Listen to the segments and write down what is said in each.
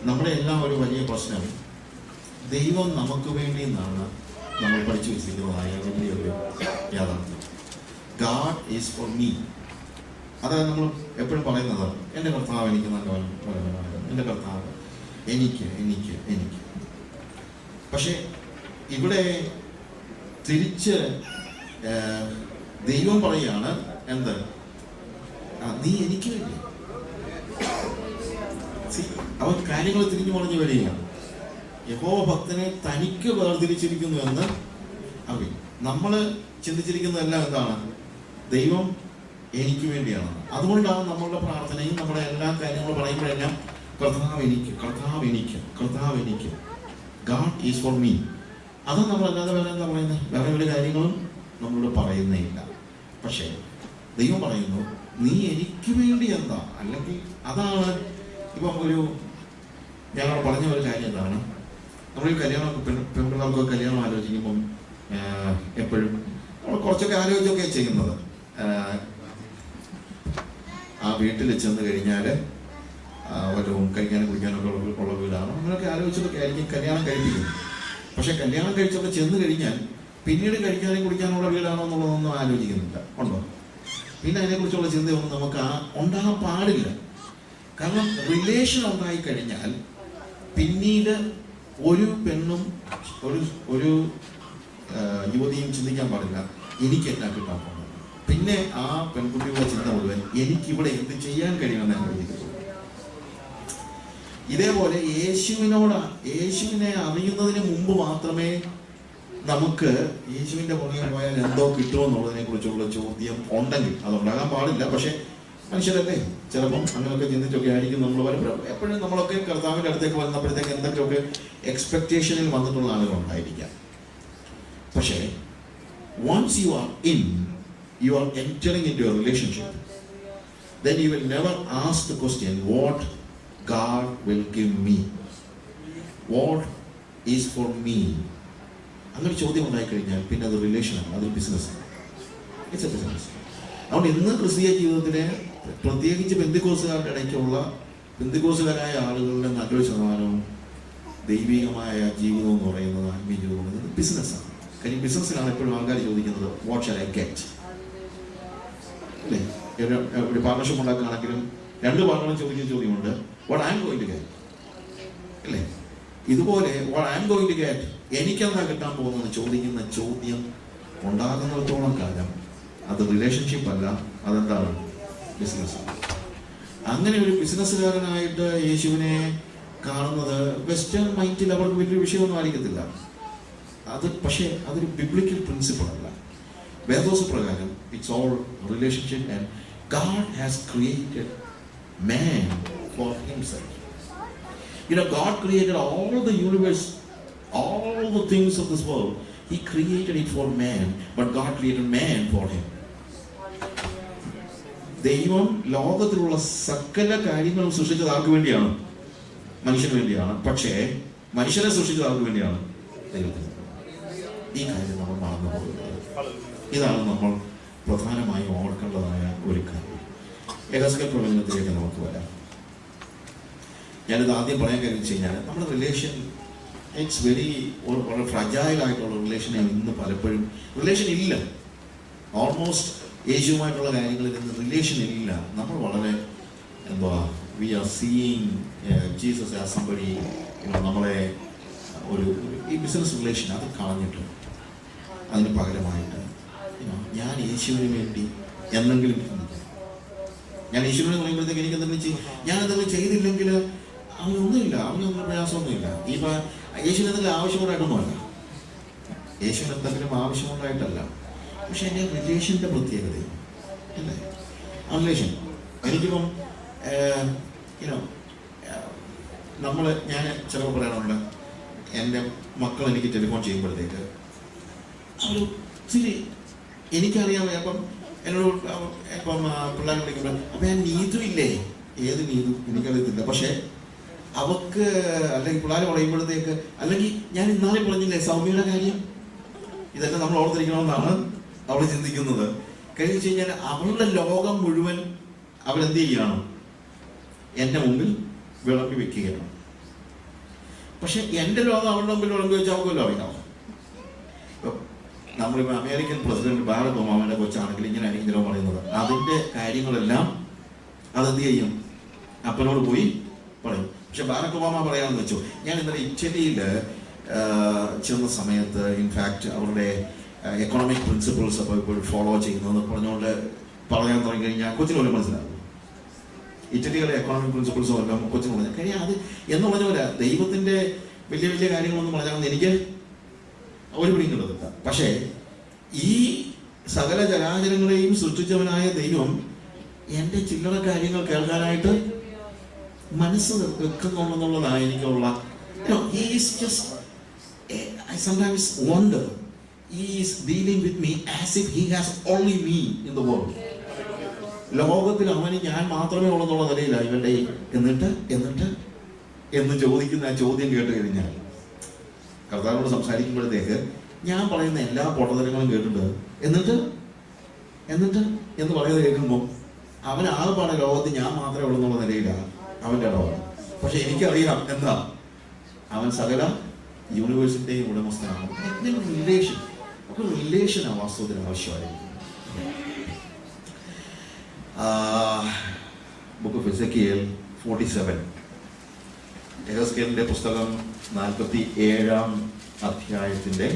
നമ്മുടെ എല്ലാം ഒരു വലിയ പ്രശ്നം, ദൈവം നമുക്ക് വേണ്ടി എന്നാണ് നമ്മൾ പഠിച്ചു വെച്ചിരിക്കുന്നതായ വലിയൊരു യാഥാർത്ഥ്യം. God is for me. അതായത് നമ്മൾ എപ്പോഴും പറയുന്നത്, എൻ്റെ കർത്താവ് എനിക്ക് നല്ലവൻ, എൻ്റെ കർത്താവ് എനിക്ക് എനിക്ക് എനിക്ക്. പക്ഷെ ഇവിടെ തിരിച്ച് ദൈവം പറയുകയാണ്, എന്ത്? നീ എനിക്ക് വേണ്ടി. അവൻ കാര്യങ്ങൾ തിരിഞ്ഞു മറിഞ്ഞു വരികയാണ്. യഹോവ ഭക്തനെ തനിക്ക് വേർതിരിച്ചിരിക്കുന്നു എന്ന് അറിയും. നമ്മൾ ചിന്തിച്ചിരിക്കുന്നതെല്ലാം എന്താണ്? ദൈവം എനിക്ക് വേണ്ടിയാണ്. അതുകൊണ്ടാണ് നമ്മളുടെ പ്രാർത്ഥനയും നമ്മുടെ എല്ലാ കാര്യങ്ങളും പറയുമ്പോഴെല്ലാം കർത്താവ് എനിക്ക്, കർത്താവ് എനിക്ക്, കർത്താവ് എനിക്ക്. God is for me. അത് നമ്മളല്ലാതെ വേറെ എന്താ പറയുന്നത്? വേറെ ഒരു കാര്യങ്ങളും നമ്മളോട് പറയുന്നേ ഇല്ല. പക്ഷേ ദൈവം പറയുന്നു, നീ എനിക്ക് വേണ്ടി എന്താ? അല്ലെങ്കിൽ അതാണ് ഇപ്പം ഞങ്ങൾ പറഞ്ഞ ഒരു കാര്യം എന്താണ്? നമ്മൾ കല്യാണം, പെൺപിള്ളേർക്ക് കല്യാണം ആലോചിക്കുമ്പം എപ്പോഴും നമ്മൾ കുറച്ചൊക്കെ ആലോചിച്ചൊക്കെ ചെയ്യുന്നത്, ആ വീട്ടിൽ ചെന്ന് കഴിഞ്ഞാൽ വല്ലതും കഴിക്കാനും കുടിക്കാനൊക്കെ ഉള്ള വീടാണ്, അങ്ങനെയൊക്കെ ആലോചിച്ചതൊക്കെ ആയിരിക്കും കല്യാണം കഴിപ്പിക്കുന്നത്. പക്ഷെ കല്യാണം കഴിച്ചൊക്കെ ചെന്ന് കഴിഞ്ഞാൽ പിന്നീട് കഴിക്കാനും കുടിക്കാനുള്ള വീടാണോ എന്നുള്ളതൊന്നും ആലോചിക്കുന്നില്ല. ഉണ്ടോ? പിന്നെ അതിനെക്കുറിച്ചുള്ള ചിന്തയൊന്നും നമുക്ക് ഉണ്ടാകാൻ പാടില്ല. കാരണം റിലേഷൻ ഉണ്ടായിക്കഴിഞ്ഞാൽ പിന്നീട് ഒരു പെണ്ണും ഒരു യുവതിയും ചിന്തിക്കാൻ പാടില്ല എനിക്ക് എന്നാ കിട്ടാൻ പോകുന്നത്. പിന്നെ ആ പെൺകുട്ടിയുടെ ചിന്ത മുഴുവൻ എനിക്കിവിടെ എന്ത് ചെയ്യാൻ കഴിയുമെന്ന് ആലോചിക്കുന്നു. ഇതേപോലെ യേശുവിനെ അറിയുന്നതിന് മുമ്പ് മാത്രമേ നമുക്ക് യേശുവിന്റെ പുറകെ പോയാൽ എന്തോ കിട്ടുമെന്നുള്ളതിനെ കുറിച്ചുള്ള ചോദ്യം ഉണ്ടെങ്കിൽ, അതുണ്ടാകാൻ പാടില്ല. പക്ഷെ മനുഷ്യരല്ലേ, ചിലപ്പം അങ്ങനെയൊക്കെ ചിന്തിച്ചൊക്കെ ആയിരിക്കും നമ്മൾ എപ്പോഴും നമ്മളൊക്കെ കർത്താവിൻ്റെ അടുത്തേക്ക് വന്നപ്പോഴത്തേക്ക് എന്തൊക്കെയൊക്കെ എക്സ്പെക്ടേഷനിൽ വന്നിട്ടുള്ള ആളുകളുണ്ടായിരിക്കാം. പക്ഷേ once you are in, you are entering into a relationship, then you will never ask the question, what God will give me, what is for me. അങ്ങനെ ചോദ്യം ഉണ്ടായിക്കഴിഞ്ഞാൽ പിന്നെ അത് റിലേഷനാണ്, അതൊരു ബിസിനസ്സാണ്. It's A business. അതുകൊണ്ട് ഇന്ന് ക്രിസ്തീയ ജീവിതത്തിലെ പ്രത്യേകിച്ച് പെന്തിക്കോസുകാരുടെ ഇടയ്ക്കുള്ള പെന്തിക്കോസുകാരായ ആളുകളുടെ നല്ലൊരു ശതമാനവും ദൈവികമായ ജീവിതം എന്ന് പറയുന്നത്, ആത്മീയ ജീവിതം എന്ന് പറയുന്നത് ബിസിനസ്സാണ്. കാര്യം ബിസിനസ്സിലാണ് എപ്പോഴും ആൾക്കാർ ചോദിക്കുന്നത്, വാട്ട് ഷാൽ ഐ ഗെറ്റ്. അല്ലേ? ഒരു പാർട്ണർഷിപ്പ് ഉണ്ടാക്കുകയാണെങ്കിലും രണ്ട് പാർട്ണറും ചോദിക്കുന്ന ചോദ്യമുണ്ട്, what I'm going to get. അല്ലേ? ഇതുപോലെ what I'm going to get, എനിക്കെന്താ കിട്ടാൻ പോകുന്നത് ചോദിക്കുന്ന ചോദ്യം ഉണ്ടാകുന്നിടത്തോളം കാലം അത് റിലേഷൻഷിപ്പ് അല്ല, അതെന്താണ്? ബിസിനസ്. അങ്ങനെ ഒരു ബിസിനസ്സുകാരനായിട്ട് യേശുവിനെ കാണുന്നത് വെസ്റ്റേൺ മൈൻഡിൽ അവർക്ക് വലിയൊരു വിഷയമൊന്നും ആയിരിക്കത്തില്ല. പക്ഷേ അതൊരു ബിബ്ലിക്കൽ പ്രിൻസിപ്പിൾ അല്ല. വേദോസ് പ്രകാരം it's all relationship. And God has created man for himself. God created all the universe, all the things of this world. He created it for man, but God created man for him. ദൈവം ലോകത്തിലുള്ള സകല കാര്യങ്ങളും സൃഷ്ടിച്ചത് ആർക്ക് വേണ്ടിയാണ്? മനുഷ്യന് വേണ്ടിയാണ്. പക്ഷേ മനുഷ്യനെ സൃഷ്ടിച്ചത് ആർക്ക് വേണ്ടിയാണ്? ദൈവത്തിന്. ഈ കാര്യം നമ്മൾ മറന്നു പോകുന്നത്. ഇതാണ് നമ്മൾ പ്രധാനമായും ഓർക്കേണ്ടതായ ഒരു കാര്യം. യഹസ്കേൽ പ്രവചനത്തിലേക്ക് നമുക്ക് വരാം. ഞാനിത് ആദ്യം പറയാൻ കാര്യം വെച്ച് കഴിഞ്ഞാൽ, നമ്മുടെ റിലേഷൻ ഇറ്റ്സ് വളരെ ഫ്രജൈൽ ആയിട്ടുള്ള റിലേഷനെ ഇന്ന് പലപ്പോഴും റിലേഷൻ ഇല്ല. ഓൾമോസ്റ്റ് യേശുവുമായിട്ടുള്ള കാര്യങ്ങളിൽ ഇന്ന് റിലേഷൻ ഇല്ല. നമ്മൾ വളരെ we are seeing Jesus as somebody, നമ്മളെ ഈ ബിസിനസ് റിലേഷൻ അത് കളഞ്ഞിട്ട് അതിന് പകരമായിട്ട് ഞാൻ യേശുവിന് വേണ്ടി എന്തെങ്കിലും ഞാൻ യേശുവിനെ പറയുമ്പോഴത്തേക്ക് എനിക്ക് ഞാൻ എന്തെങ്കിലും ചെയ്തില്ലെങ്കിൽ അവനൊന്നുമില്ല, അവനൊന്നും പ്രയാസമൊന്നുമില്ല. ഇപ്പം യേശുവിന് എന്തെങ്കിലും ആവശ്യമുണ്ടായിട്ടൊന്നുമല്ല, യേശുവിന് എന്തെങ്കിലും ആവശ്യമുണ്ടായിട്ടല്ല. പക്ഷെ എൻ്റെ റിലേഷൻ്റെ പ്രത്യേകതയും അല്ലേ? ആ റിലേഷൻ എനിക്കിപ്പം ഞാൻ ചിലപ്പോൾ പറയാറുണ്ട്, എൻ്റെ മക്കൾ എനിക്ക് ടെലിഫോൺ ചെയ്യുമ്പോഴത്തേക്ക് അവർ ഒത്തിരി എനിക്കറിയാം. അപ്പം എന്നോട് ഇപ്പം പിള്ളേരെ വിളിക്കുമ്പോൾ അപ്പം ഞാൻ നീതു ഇല്ലേ, ഏത് നീതു എനിക്കറിയത്തില്ല. പക്ഷേ അവർക്ക് അല്ലെങ്കിൽ പിള്ളേർ പറയുമ്പോഴത്തേക്ക്, അല്ലെങ്കിൽ ഞാൻ ഇന്നാളെ പറഞ്ഞില്ലേ സൗമ്യയുടെ കാര്യം, ഇതൊക്കെ നമ്മൾ ഓർത്തിരിക്കണമെന്നാണ് അവൾ ചിന്തിക്കുന്നത്. കഴിഞ്ഞ് വെച്ച് കഴിഞ്ഞാൽ അവളുടെ ലോകം മുഴുവൻ അവളെന്ത് ചെയ്യുകയാണ്? എൻ്റെ മുമ്പിൽ വിളമ്പി വെക്കുകയാണ്. പക്ഷെ എൻ്റെ ലോകം അവരുടെ മുമ്പിൽ വിളമ്പി വെച്ചാവുമല്ലോ അറിയാമോ. ഇപ്പം നമ്മളിപ്പോൾ അമേരിക്കൻ പ്രസിഡന്റ് ബാരക് ഒബാമയുടെ കൊച്ചാണെങ്കിൽ ഇങ്ങനെയാണെങ്കിലോ പറയുന്നത്, അതിൻ്റെ കാര്യങ്ങളെല്ലാം അതെന്ത് ചെയ്യും, അപ്പനോട് പോയി പറയും. പക്ഷെ ബാരക് ഒബാമ പറയാമെന്ന് വെച്ചു, ഞാൻ ഇന്നലെ ഇറ്റലിയിൽ ചെന്ന സമയത്ത് ഇൻഫാക്റ്റ് അവരുടെ എക്കണോമിക് പ്രിൻസിപ്പിൾസ് അപ്പോൾ ഇപ്പോൾ ഫോളോ ചെയ്യുന്നതെന്ന് പറഞ്ഞുകൊണ്ട് പറയാൻ തുടങ്ങി കഴിഞ്ഞാൽ കൊച്ചിന് പോലും മനസ്സിലാകും. ഇറ്റലിയുടെ എക്കണോമിക് പ്രിൻസിപ്പിൾസും എല്ലാം കൊച്ചിന് പറഞ്ഞാൽ കാര്യം അത് എന്ന് പറഞ്ഞ പോലെ ദൈവത്തിൻ്റെ വലിയ വലിയ കാര്യങ്ങളൊന്നും പറഞ്ഞാൽ എനിക്ക് ഒരു പിടിയും കിട്ടത്തില്ല. പക്ഷേ ഈ സകല ചരാചരങ്ങളെയും സൃഷ്ടിച്ചവനായ ദൈവം എൻ്റെ ചില്ലറ കാര്യങ്ങൾ കേൾക്കാനായിട്ട് മനസ്സ് വെക്കുന്നുണ്ടെന്നുള്ളതാണ് എനിക്കുള്ള. He is just, I sometimes wonder, he is dealing with me as if he has only me in the world. ലോകത്തിൽ അവന് ഞാൻ മാത്രമേ ഉള്ളെന്നുള്ള നിലയിലാണ് ഇവൻ്റെ എന്ന് ചോദിക്കുന്ന ആ ചോദ്യം കേട്ട് കഴിഞ്ഞാൽ കർത്താവിനോട് സംസാരിക്കുമ്പോഴത്തേക്ക് ഞാൻ പറയുന്ന എല്ലാ പൊട്ടത്തരങ്ങളും കേട്ടിട്ട് എന്നിട്ട് എന്ന് പറയുന്നത് കേൾക്കുമ്പോൾ അവൻ ആകെപ്പാടെ ലോകത്ത് ഞാൻ മാത്രമേ ഉള്ളൂ എന്നുള്ള നിലയിലാണ് അവൻ്റെ ഇടപാട്. പക്ഷെ എനിക്കറിയാം എന്താ, അവൻ സകല യൂണിവേഴ്സിൻ്റെയും ഉടമസ്ഥനാണ്. റിലേഷനാണ് വാസ്തവത്തിന് ആവശ്യമായിരിക്കും. ബുക്ക് ഓഫ് എസെക്കിയേൽ 47, എസെക്കിയേലിന്റെ പുസ്തകം 47-ാം അധ്യായത്തിന്റെ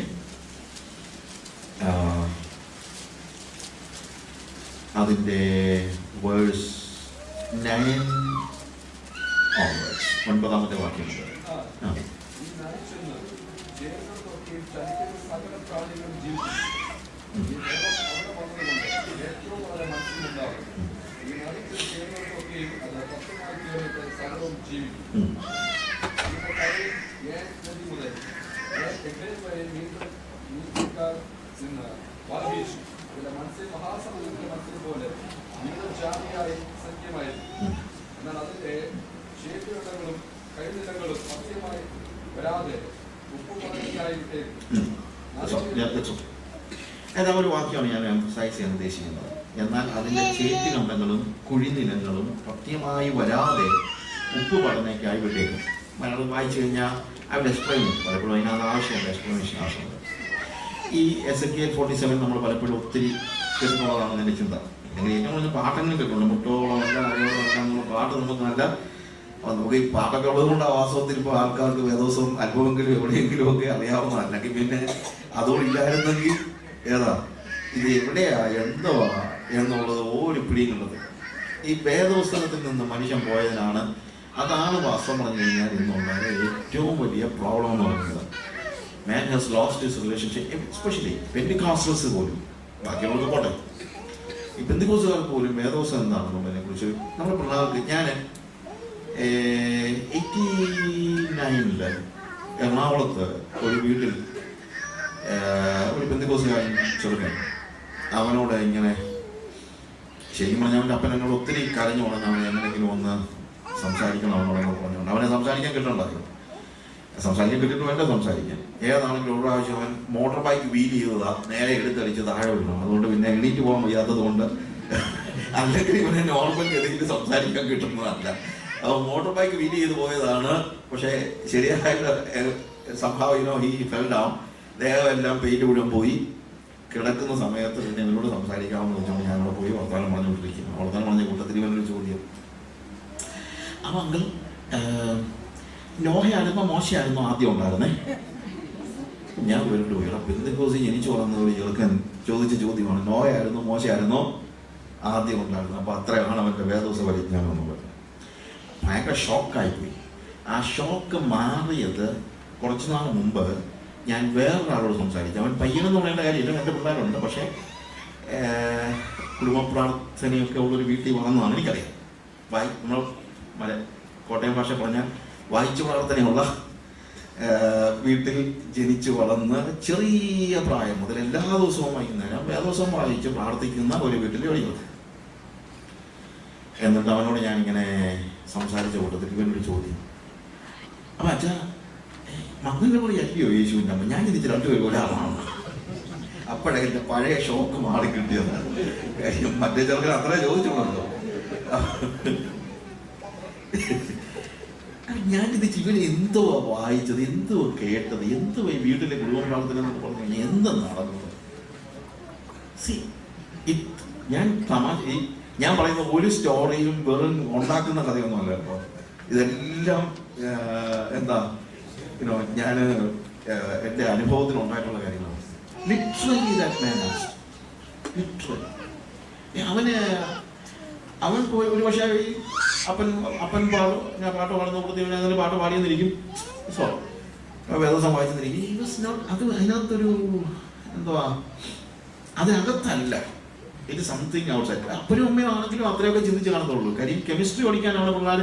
അതിൻ്റെ വേഴ്സ് 9 onwards, 9-ാമത്തെ വാക്യമുണ്ട്. എന്നാൽ അതിന്റെ ക്ഷേത്രങ്ങളും കൈനിലങ്ങളും സത്യമായി വരാതെ ഒരു വാക്യമാണ് ഞാൻ എംഫസൈസ് ചെയ്യാൻ ഉദ്ദേശിക്കുന്നത്. എന്നാൽ അതിൻ്റെ ചേറ്റുകണ്ടങ്ങളും കുഴിനിലങ്ങളും സത്യമായി വരാതെ ഉപ്പ് പഠനയ്ക്കായി വിട്ടേക്കും. മലയാളം വായിച്ചു കഴിഞ്ഞാൽ അവിടെ എക്സ്പ്ലെയിൻ പലപ്പോഴും അതിനകത്ത് ആവശ്യമുണ്ട്, എക്സ്പ്ലനേഷൻ ആവശ്യമുണ്ട്. ഈ എസെക്കിയേൽ 47 നമ്മൾ പലപ്പോഴും ഒത്തിരി കേൾക്കുന്നുള്ളതാണ് എൻ്റെ ചിന്ത. അല്ലെങ്കിൽ ഏറ്റവും കൂടുതൽ പാട്ടങ്ങളും കേൾക്കുന്നുണ്ട്. മുട്ടോളം അല്ല അറിയോളം എന്നുള്ള പാട്ട് നമുക്ക് നല്ല, നമുക്ക് ഈ പാട്ടൊക്കെ ഉള്ളത് കൊണ്ട് ആ വാസ്തവത്തിൽ ഇപ്പോൾ ആൾക്കാർക്ക് വേദോസവും അല്പമെങ്കിലും എവിടെയെങ്കിലും ഒക്കെ അറിയാവുന്ന, അല്ലെങ്കിൽ പിന്നെ അതോടില്ലായിരുന്നെങ്കിൽ ഏതാ ഇത് എവിടെയാ എന്തോ എന്നുള്ളത് ഒരു പിടിയുള്ളത്. ഈ വേദപുസ്തകത്തിൽ നിന്ന് മനുഷ്യൻ പോയതിനാണ്, അതാണ് വാസ്തവം പറഞ്ഞു കഴിഞ്ഞാൽ ഇന്നുള്ള ഏറ്റവും വലിയ പ്രോബ്ലം എന്ന് പറയുന്നത്. Man has lost his relationship, especially Pentecostals പോലും, ബാക്കിയുള്ളത് പോട്ടെ, ഈ പെന്തിക്കോസ്തുകാർക്ക് പോലും വേദോസം എന്താണെന്നുള്ളതിനെ കുറിച്ച് നമ്മുടെ പിള്ളേർക്ക് ഞാൻ 89 എറണാകുളത്ത് ഒരു വീട്ടിൽ ഒരു പെന്തിക്കോസ്തുകാരൻ ചെറുക്കൻ, അവനോട് ഇങ്ങനെ ശരിക്കും പറഞ്ഞാൽ അവൻ്റെ അപ്പൻ എന്നോട് ഒത്തിരി കരഞ്ഞു പറഞ്ഞാൽ അവൻ എങ്ങനെയെങ്കിലും ഒന്ന് സംസാരിക്കണം അവനോടൊക്കെ പറഞ്ഞുകൊണ്ട് അവനെ സംസാരിക്കാൻ കിട്ടണ്ടായിരുന്നു. സംസാരിക്കാൻ കിട്ടിയിട്ട് വേണ്ട സംസാരിക്കാൻ. ഏതാണെങ്കിലും ഒരു പ്രാവശ്യം അവൻ മോട്ടോർ ബൈക്ക് വീൽ ചെയ്തതാ, നേരെ എടുത്തടിച്ച് താഴെ വിടണം. അതുകൊണ്ട് പിന്നെ എണീറ്റ് പോകാൻ വയ്യാത്തത് കൊണ്ട്, അല്ലെങ്കിൽ ഇവനെ നോർമൽ ഏതെങ്കിലും സംസാരിക്കാൻ കിട്ടുന്നതല്ല. അപ്പോൾ മോട്ടോർ ബൈക്ക് വീൽ ചെയ്ത് പോയതാണ്. പക്ഷേ ശരിയായിട്ട് സംഭവം ഈ ഫെൽ ഡൗൺ, ദേഹം എല്ലാം പെയിന്റ് മുഴുവൻ പോയി. കിടക്കുന്ന സമയത്ത് പിന്നെ ഇവരോട് സംസാരിക്കാമെന്ന് വെച്ചോണ്ട് ഞാനവിടെ പോയി വർത്തമാനം പറഞ്ഞുകൊണ്ടിരിക്കുന്നു. വർത്തമാനം പറഞ്ഞ കൂട്ടത്തിൽ ഇവനൊരു ചോദ്യം, അപ്പം അങ്കിൾ നോഹയായിരുന്നോ മോശയായിരുന്നോ ആദ്യം ഉണ്ടായിരുന്നേ? ഞാൻ വീണ്ടും പോയി പെന്തിക്കോസ് ജനിച്ചു വളർന്നത് ചെറുക്കൻ ചോദിച്ച ചോദ്യമാണ്, നോഹയായിരുന്നോ മോശയായിരുന്നോ ആദ്യം ഉണ്ടായിരുന്നു. അപ്പോൾ അത്രയാണ് അവൻ്റെ വേദോസ പരിജ്ഞാനം എന്നുള്ളത്. ഭയങ്കര ഷോക്കായിപ്പോയി. ആ ഷോക്ക് മാറിയത് കുറച്ച് നാൾ മുമ്പ് ഞാൻ വേറൊരാളോട് സംസാരിച്ചു. അവൻ പയ്യനെന്ന് പറയേണ്ട കാര്യമില്ല, എൻ്റെ പിള്ളേരുണ്ട്, പക്ഷേ കുടുംബ പ്രാർത്ഥനയൊക്കെ ഉള്ളൊരു വീട്ടിൽ വളർന്നതാണ്. എനിക്കറിയാം, നമ്മൾ കോട്ടയം ഭാഷ പറഞ്ഞാൽ വായിച്ചു പ്രാർത്ഥനയുള്ള വീട്ടിൽ ജനിച്ചു വളർന്ന് ചെറിയ പ്രായം മുതൽ എല്ലാ ദിവസവും വൈകുന്നേരം വേദോസം വായിച്ച് പ്രാർത്ഥിക്കുന്ന ഒരു വീട്ടിൽ ഒഴിവ്. എന്നിട്ട് അവനോട് ഞാനിങ്ങനെ സംസാരിച്ച കൂട്ടത്തിൽ ഇവനൊരു ചോദ്യം, അപ്പം അച്ഛാ മകൻ്റെ കൂടെ അല്ലയോ യേശുവിൻ്റെ അമ്മ? ഞാൻ ചിന്തിച്ച് രണ്ടുപേരും ഒരാളാണ്. അപ്പോഴേ എൻ്റെ പഴയ ഷോക്ക് മാറി കിട്ടിയത്. മറ്റേ ചെറുക്കൻ അത്രേ ചോദിച്ചോളൂ. ഞാനിത് ഇവരെ എന്തുവാ വായിച്ചത്, എന്തുവാ കേട്ടത്, എന്തുവാ ഈ വീട്ടിലെ കുടുംബ പ്രാർത്ഥന എന്നൊക്കെ പറഞ്ഞു കഴിഞ്ഞാൽ എന്ത് നടന്നത്? ഞാൻ പറയുന്ന ഒരു സ്റ്റോറിയും വെറും ഉണ്ടാക്കുന്ന കഥയൊന്നും അല്ല കേട്ടോ. ഇതെല്ലാം എന്താ ഞാൻ എൻ്റെ അനുഭവത്തിൽ ഉണ്ടായിട്ടുള്ള കാര്യങ്ങളാണ്. Literally that man as literally അവൻ പോയി ഒരു പക്ഷേ അപ്പൻ ഞാൻ പാട്ട് പാടുന്ന കൂട്ടത്തിൽ പാട്ട് പാടിയെന്നിരിക്കും, സോ വേദസം വായിച്ചെന്നിരിക്കും. അത് അതിനകത്തൊരു എന്തുവാ, അതിനകത്തല്ല, ഇത് സംതിങ് ഔട്ട് സൈഡ്. അപ്പനും അമ്മയും ആണെങ്കിലും അത്രയൊക്കെ ചിന്തിച്ച് കാണത്തുള്ളൂ. കാര്യം കെമിസ്ട്രി പഠിക്കാനാണ് പിള്ളേർ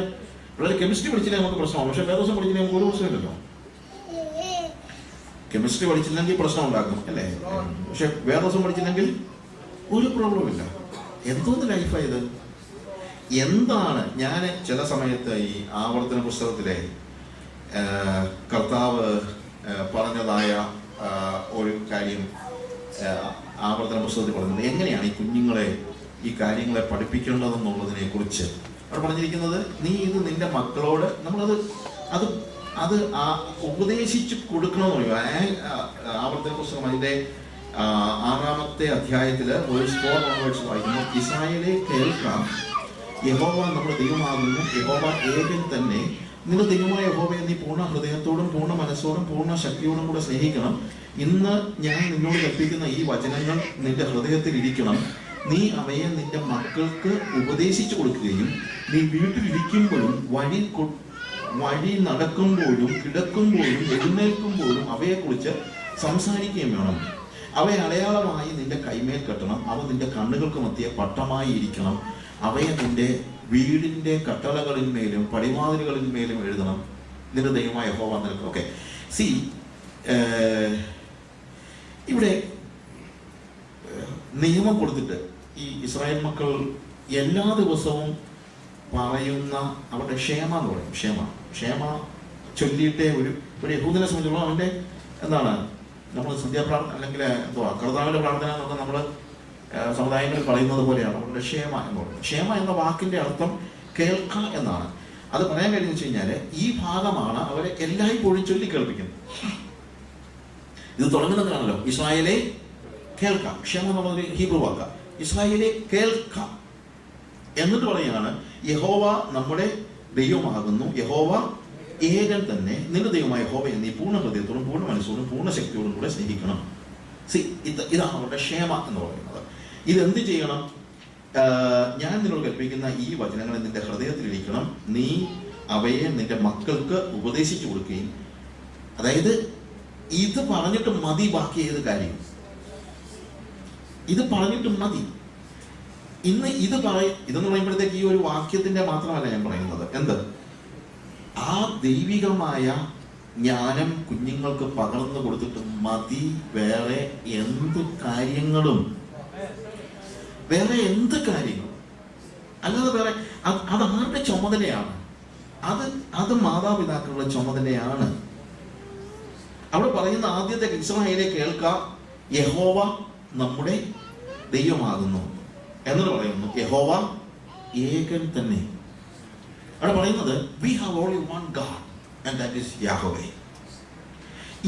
കെമിസ്ട്രി പഠിച്ചില്ലെങ്കിൽ നമുക്ക് പ്രശ്നമാണ്. പക്ഷെ വേദസം പഠിച്ചില്ലെങ്കിൽ നമുക്ക് ഒരു പ്രശ്നമില്ലല്ലോ. കെമിസ്ട്രി പഠിച്ചില്ലെങ്കിൽ പ്രശ്നം ഉണ്ടാക്കും അല്ലേ? പക്ഷെ വേദസം പഠിച്ചില്ലെങ്കിൽ ഒരു പ്രോബ്ലം ഇല്ല. എന്തോന്ന് ലൈഫായത്? എന്താണ് ഞാൻ ചില സമയത്ത് ഈ ആവർത്തന പുസ്തകത്തിലെ കർത്താവ് പറഞ്ഞതായ ഒരു കാര്യം ആവർത്തന പുസ്തകത്തിൽ പറയുന്നത്, എങ്ങനെയാണ് ഈ കുഞ്ഞുങ്ങളെ ഈ കാര്യങ്ങളെ പഠിപ്പിക്കേണ്ടതെന്നുള്ളതിനെ കുറിച്ച് അവിടെ പറഞ്ഞിരിക്കുന്നത്. നീ ഇത് നിന്റെ മക്കളോട് നമ്മളത് അത് അത് ഉപദേശിച്ച് കൊടുക്കണമെന്ന് പറയുക. ആവർത്തന പുസ്തകം അതിൻ്റെ 6-ാമത്തെ അധ്യായത്തില് വേഴ്സ് 4 വായിക്കുന്നു. ഇസ്രായേലേ കേൾക്കാം, യഹോവ നമ്മുടെ ദൈവമാകുന്നു, യഹോവ ഏകൻ തന്നെ. നിന്റെ ദൈവമായ യഹോവയെ നീ പൂർണ്ണ ഹൃദയത്തോടും പൂർണ്ണ മനസ്സോടും പൂർണ്ണ ശക്തിയോടും കൂടെ സ്നേഹിക്കണം. ഇന്ന് ഞാൻ നിന്നോട് കൽപ്പിക്കുന്ന ഈ വചനങ്ങൾ നിന്റെ ഹൃദയത്തിൽ ഇരിക്കണം. നീ അവയെ നിന്റെ മക്കൾക്ക് ഉപദേശിച്ചു കൊടുക്കുകയും നീ വീട്ടിലിരിക്കുമ്പോഴും വഴി നടക്കുമ്പോഴും കിടക്കുമ്പോഴും എഴുന്നേൽക്കുമ്പോഴും അവയെക്കുറിച്ച് സംസാരിക്കുകയും വേണം. അവയെ അടയാളമായി നിന്റെ കൈമേൽ കെട്ടണം. അവ നിന്റെ കണ്ണുകൾക്ക് മധ്യേ പട്ടമായി ഇരിക്കണം. അവയെ നിന്റെ വീടിന്റെ കട്ടളകളിന്മേലും പടിവാതിലുകളിന്മേലും എഴുതണം. നിന്റെ ദൈവമായ യഹോവ നിനക്ക്. ഓക്കെ, സി ഇവിടെ നിയമം കൊടുത്തിട്ട് ഈ ഇസ്രായേൽ മക്കൾ എല്ലാ ദിവസവും പറയുന്ന അവരുടെ ക്ഷേമ എന്ന് പറയും. ക്ഷേമ ചൊല്ലിയിട്ടേ ഒരു യഹൂദനെ സംബന്ധിച്ചുള്ള അവൻ്റെ എന്താണ്, നമ്മൾ സന്ധ്യാപ്രാർത്ഥന അല്ലെങ്കിൽ എന്തുവാ കർത്താവിൻ്റെ പ്രാർത്ഥന എന്നൊക്കെ നമ്മൾ സമുദായങ്ങളിൽ പറയുന്നത് പോലെയാണ് അവരുടെ ക്ഷേമ എന്ന് പറയുന്നത്. ക്ഷേമ എന്ന വാക്കിൻ്റെ അർത്ഥം കേൾക്ക എന്നാണ്. അത് പറയാൻ കഴിയുന്ന വെച്ച് കഴിഞ്ഞാൽ ഈ ഭാഗമാണ് അവരെ എല്ലായ്പ്പോഴും ചൊല്ലിക്കേൾപ്പിക്കുന്നത്. ഇത് തുടങ്ങുന്നതിനാണല്ലോ ഇസ്രായേലെ കേൾക്ക. ക്ഷേമം എന്നുള്ളൊരു ഹീബ്രു വാക്ക. ഇസ്രായേലെ കേൾക്ക എന്നിട്ട് പറയുകയാണ്, യഹോവ നമ്മുടെ ദൈവമാകുന്നു, യഹോവ ഏകൻ തന്നെ. നിന്റെ ദൈവമായ യഹോവയെ നീ പൂർണ്ണ ഹൃദയത്തോടും പൂർണ്ണ മനസ്സോടും പൂർണ്ണ ശക്തിയോടും കൂടെ സ്നേഹിക്കണം. ഇതാണ് അവരുടെ ക്ഷേമ എന്ന് പറയുന്നത്. ഇതെന്ത് ചെയ്യണം? ഞാൻ നിന്നോട് കൽപ്പിക്കുന്ന ഈ വചനങ്ങൾ നിന്റെ ഹൃദയത്തിലിരിക്കണം. നീ അവയെ നിന്റെ മക്കൾക്ക് ഉപദേശിച്ചു കൊടുക്കുകയും, അതായത് ഇത് പറഞ്ഞിട്ട് മതി ബാക്കി ഏത് കാര്യം, ഇത് പറഞ്ഞിട്ട് മതി. ഇന്ന് ഇതെന്ന് പറയുമ്പോഴത്തേക്ക് ഈ ഒരു വാക്യത്തിന്റെ മാത്രമല്ല ഞാൻ പറയുന്നത്. എന്ത്? ആ ദൈവികമായ ജ്ഞാനം കുഞ്ഞുങ്ങൾക്ക് പകർന്നു കൊടുത്തിട്ട് മതി വേറെ എന്ത് കാര്യങ്ങളും. അല്ലാതെ വേറെ അത് ആരുടെ ചുമതലയാണ്? അത് മാതാപിതാക്കളുടെ ചുമതലയാണ്. അവിടെ പറയുന്ന ആദ്യത്തെ ഇസ്രായേലെ കേൾക്ക, യഹോവ നമ്മുടെ ദൈവമാകുന്നു എന്നിട്ട് പറയുന്നു, യഹോവ ഏകൻ തന്നെ. അവിടെ പറയുന്നത് we have only one God and that is Yahweh.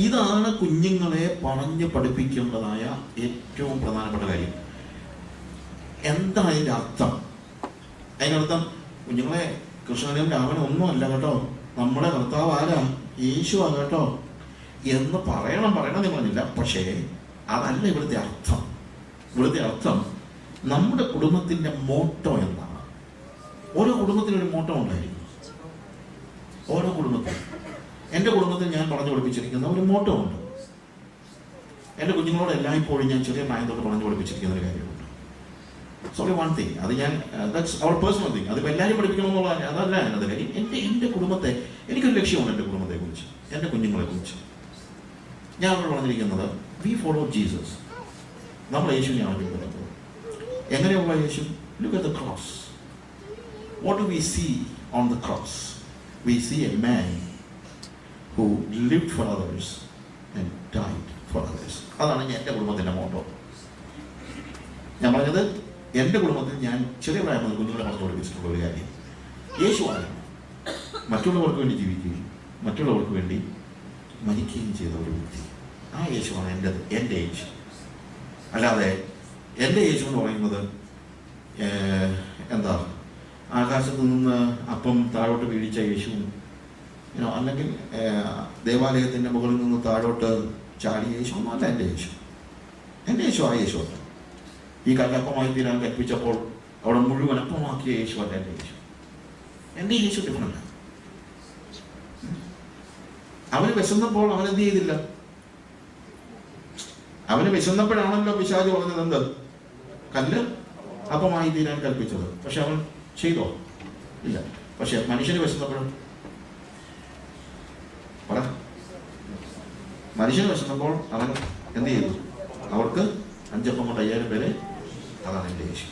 ഇതാണ് കുഞ്ഞുങ്ങളെ പറഞ്ഞു പഠിപ്പിക്കേണ്ടതായ ഏറ്റവും പ്രധാനപ്പെട്ട കാര്യം. എന്താണ് അതിൻ്റെ അർത്ഥം? അതിനർത്ഥം കുഞ്ഞുങ്ങളെ കൃഷ്ണനും രാമനും ഒന്നും അല്ല കേട്ടോ, നമ്മുടെ കർത്താവ് ആരാ? യേശുവാ കേട്ടോ എന്ന് പറയണം എന്ന് പറഞ്ഞില്ല. പക്ഷേ അതല്ല ഇവിടുത്തെ അർത്ഥം. ഇവിടുത്തെ അർത്ഥം നമ്മുടെ കുടുംബത്തിന്റെ മോട്ടോ എന്താണ്? ഓരോ കുടുംബത്തിനൊരു മോട്ടോ ഉണ്ടായിരിക്കും. ഓരോ കുടുംബത്തിൽ, എൻ്റെ കുടുംബത്തിൽ ഞാൻ പറഞ്ഞു പഠിപ്പിച്ചിരിക്കുന്ന ഒരു മോട്ടോ ഉണ്ട്. എൻ്റെ കുഞ്ഞുങ്ങളോട് എല്ലായ്പ്പോഴും ഞാൻ ചെറിയ പ്രായം തൊട്ട് പറഞ്ഞു പഠിപ്പിച്ചിരിക്കുന്ന ഒരു കാര്യമുണ്ട്. സോറി വൺ തിങ്, അത് ഞാൻ ദാറ്റ്സ് അവർ പേഴ്സണൽ തിങ്. അതിപ്പോൾ എല്ലാവരും പഠിപ്പിക്കണമെന്നുള്ള അതല്ല എന്നത് കാര്യം. എൻ്റെ കുടുംബത്തെ, എനിക്കൊരു ലക്ഷ്യമുണ്ട് എൻ്റെ കുടുംബത്തെ കുറിച്ച്, എൻ്റെ കുഞ്ഞുങ്ങളെ കുറിച്ച്. ഞാൻ അവരോട് പറഞ്ഞിരിക്കുന്നത് വി ഫോളോ ജീസസ്. നമ്മൾ യേശുവിനെയാണ് പിന്തുടരുന്നത്. എങ്ങനെയുള്ള Yeshu? Look at the cross. What do we see on the cross? We see a man who lived for others and died for others. അതാണ് എൻ്റെ കുടുംബത്തിൻ്റെ മോട്ടോ. ഞാൻ പറഞ്ഞത് എൻ്റെ കുടുംബത്തിൽ ഞാൻ ചെറിയ പ്രായം മുതൽ കുഞ്ഞുങ്ങളെ പറഞ്ഞു പഠിപ്പിച്ചിട്ടുള്ള ഒരു കാര്യം, യേശു ആരാണ്? മറ്റുള്ളവർക്ക് വേണ്ടി ജീവിക്കുകയും മറ്റുള്ളവർക്ക് വേണ്ടി മരിക്കുകയും ചെയ്ത ഒരു വ്യക്തി. ആ യേശുവാണ് എൻ്റെ യേശു. അല്ലാതെ എൻ്റെ യേശു എന്ന് പറയുന്നത് എന്താ ആകാശത്ത് നിന്ന് അപ്പം താഴോട്ട് വീഴിച്ച യേശുവും അല്ലെങ്കിൽ ദേവാലയത്തിൻ്റെ മുകളിൽ നിന്ന് താഴോട്ട് ചാടിയ യേശു ഒന്നുമല്ല എൻ്റെ യേശു. എൻ്റെ യേശു ആ യേശു അല്ല. ഈ കല്ലപ്പമായി തീരാൻ കൽപ്പിച്ചപ്പോൾ അവിടെ മുഴുവൻ അപ്പമാക്കിയ യേശു അല്ല എൻ്റെ യേശു. എൻ്റെ യേശു ഡിഫറൻ്റ്. അവന് വിശന്നപ്പോൾ അവൻ എന്ത് ചെയ്തില്ല? അവന് വിശന്നപ്പോഴാണല്ലോ പിശാച് പറഞ്ഞത് എന്ത്? കല്ല് അപ്പമായി തീരാൻ കൽപ്പിച്ചത്. പക്ഷെ അവൻ ചെയ്തോ? ഇല്ല. പക്ഷെ മനുഷ്യന് വിശന്നപ്പോഴും പറ, മനുഷ്യന് വിശന്നപ്പോൾ അവൻ എന്ത് ചെയ്തു? അവർക്ക് 5 അപ്പം കൊണ്ട് 5000 പേരെ. അതാണ് എൻ്റെ യേശു.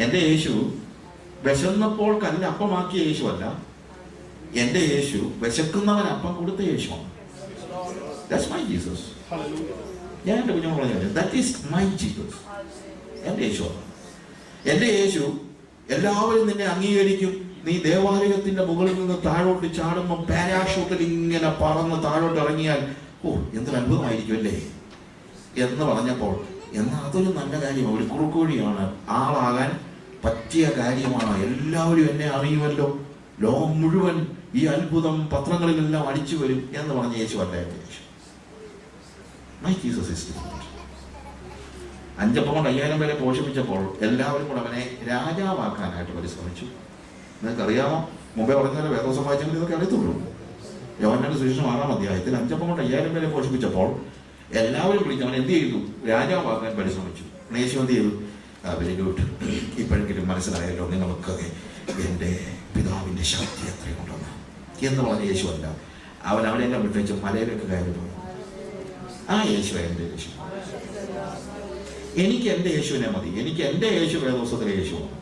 എൻ്റെ യേശു വിശന്നപ്പോൾ കല്ല് അപ്പമാക്കിയ യേശു അല്ല. എൻ്റെ യേശു വിശക്കുന്നവൻ അപ്പം കൊടുത്ത യേശുവാണ്. That's my Jesus. ഞാൻ എൻ്റെ കുഞ്ഞു പറഞ്ഞു, ദാറ്റ് ഈസ് മൈ ജീസസ്. എൻ്റെ യേശുവാണ്. എൻ്റെ യേശു എല്ലാവരും നിന്നെ അംഗീകരിക്കും. നീ ദേവാലയത്തിന്റെ മുകളിൽ നിന്ന് താഴോട്ട് ചാടുമ്പോൾ പാരാഷൂട്ടിൽ ഇങ്ങനെ പറന്ന് താഴോട്ട് ഇറങ്ങിയാൽ എന്തൊരു അത്ഭുതമായിരിക്കും അല്ലേ എന്ന് പറഞ്ഞപ്പോൾ, എന്നാൽ അതൊരു നല്ല കാര്യമാണ്. ഒരു കുറുക്കോഴിയാണ്, ആളാകാൻ പറ്റിയ കാര്യമാണ്. എല്ലാവരും എന്നെ അറിയുമല്ലോ, ലോകം മുഴുവൻ ഈ അത്ഭുതം പത്രങ്ങളിലെല്ലാം അടിച്ചു വരും എന്ന് പറഞ്ഞ യേശു അല്ല എൻ്റെ Yeshu. My Jesus is different. 5 അപ്പം കൊണ്ട് 5000 പേരെ പോഷിപ്പിച്ചപ്പോൾ എല്ലാവരും കൂടെ അവനെ രാജാവാക്കാനായിട്ട് പരിശ്രമിച്ചു. നിങ്ങൾക്കറിയാമോ, മുമ്പേ പറഞ്ഞാൽ വേദോസം വായിച്ചെങ്കിൽ ഇതൊക്കെ അറിയത്തുള്ളൂ. യോഹന്നാന്റെ സുവിശേഷം 6-ാം അധ്യായത്തിൽ 5 അപ്പം കൊണ്ട് 5000 പേരെ പോഷിപ്പിച്ചപ്പോൾ എല്ലാവരും വിളിച്ച് അവൻ എന്ത് ചെയ്തു? രാജാവാക്കാൻ പരിശ്രമിച്ചു. യേശു എന്ത് ചെയ്തു? വെരി ഗുഡ്, ഇപ്പോഴെങ്കിലും മനസ്സിലായല്ലോ നിങ്ങൾക്കൊക്കെ എൻ്റെ പിതാവിൻ്റെ ശക്തി എത്രയുണ്ടെന്ന് എന്ന് പറഞ്ഞ യേശു അല്ല. അവൻ അവനെല്ലാം വിട്ടേച്ച് മലയിലേക്ക് കയറി പോയി. ആ യേശു എൻ്റെ യേശു. എനിക്ക് എൻ്റെ യേശുവിനെ മതി. എനിക്ക് എൻ്റെ യേശു വേദോസത്തിലെ യേശുവാണ്.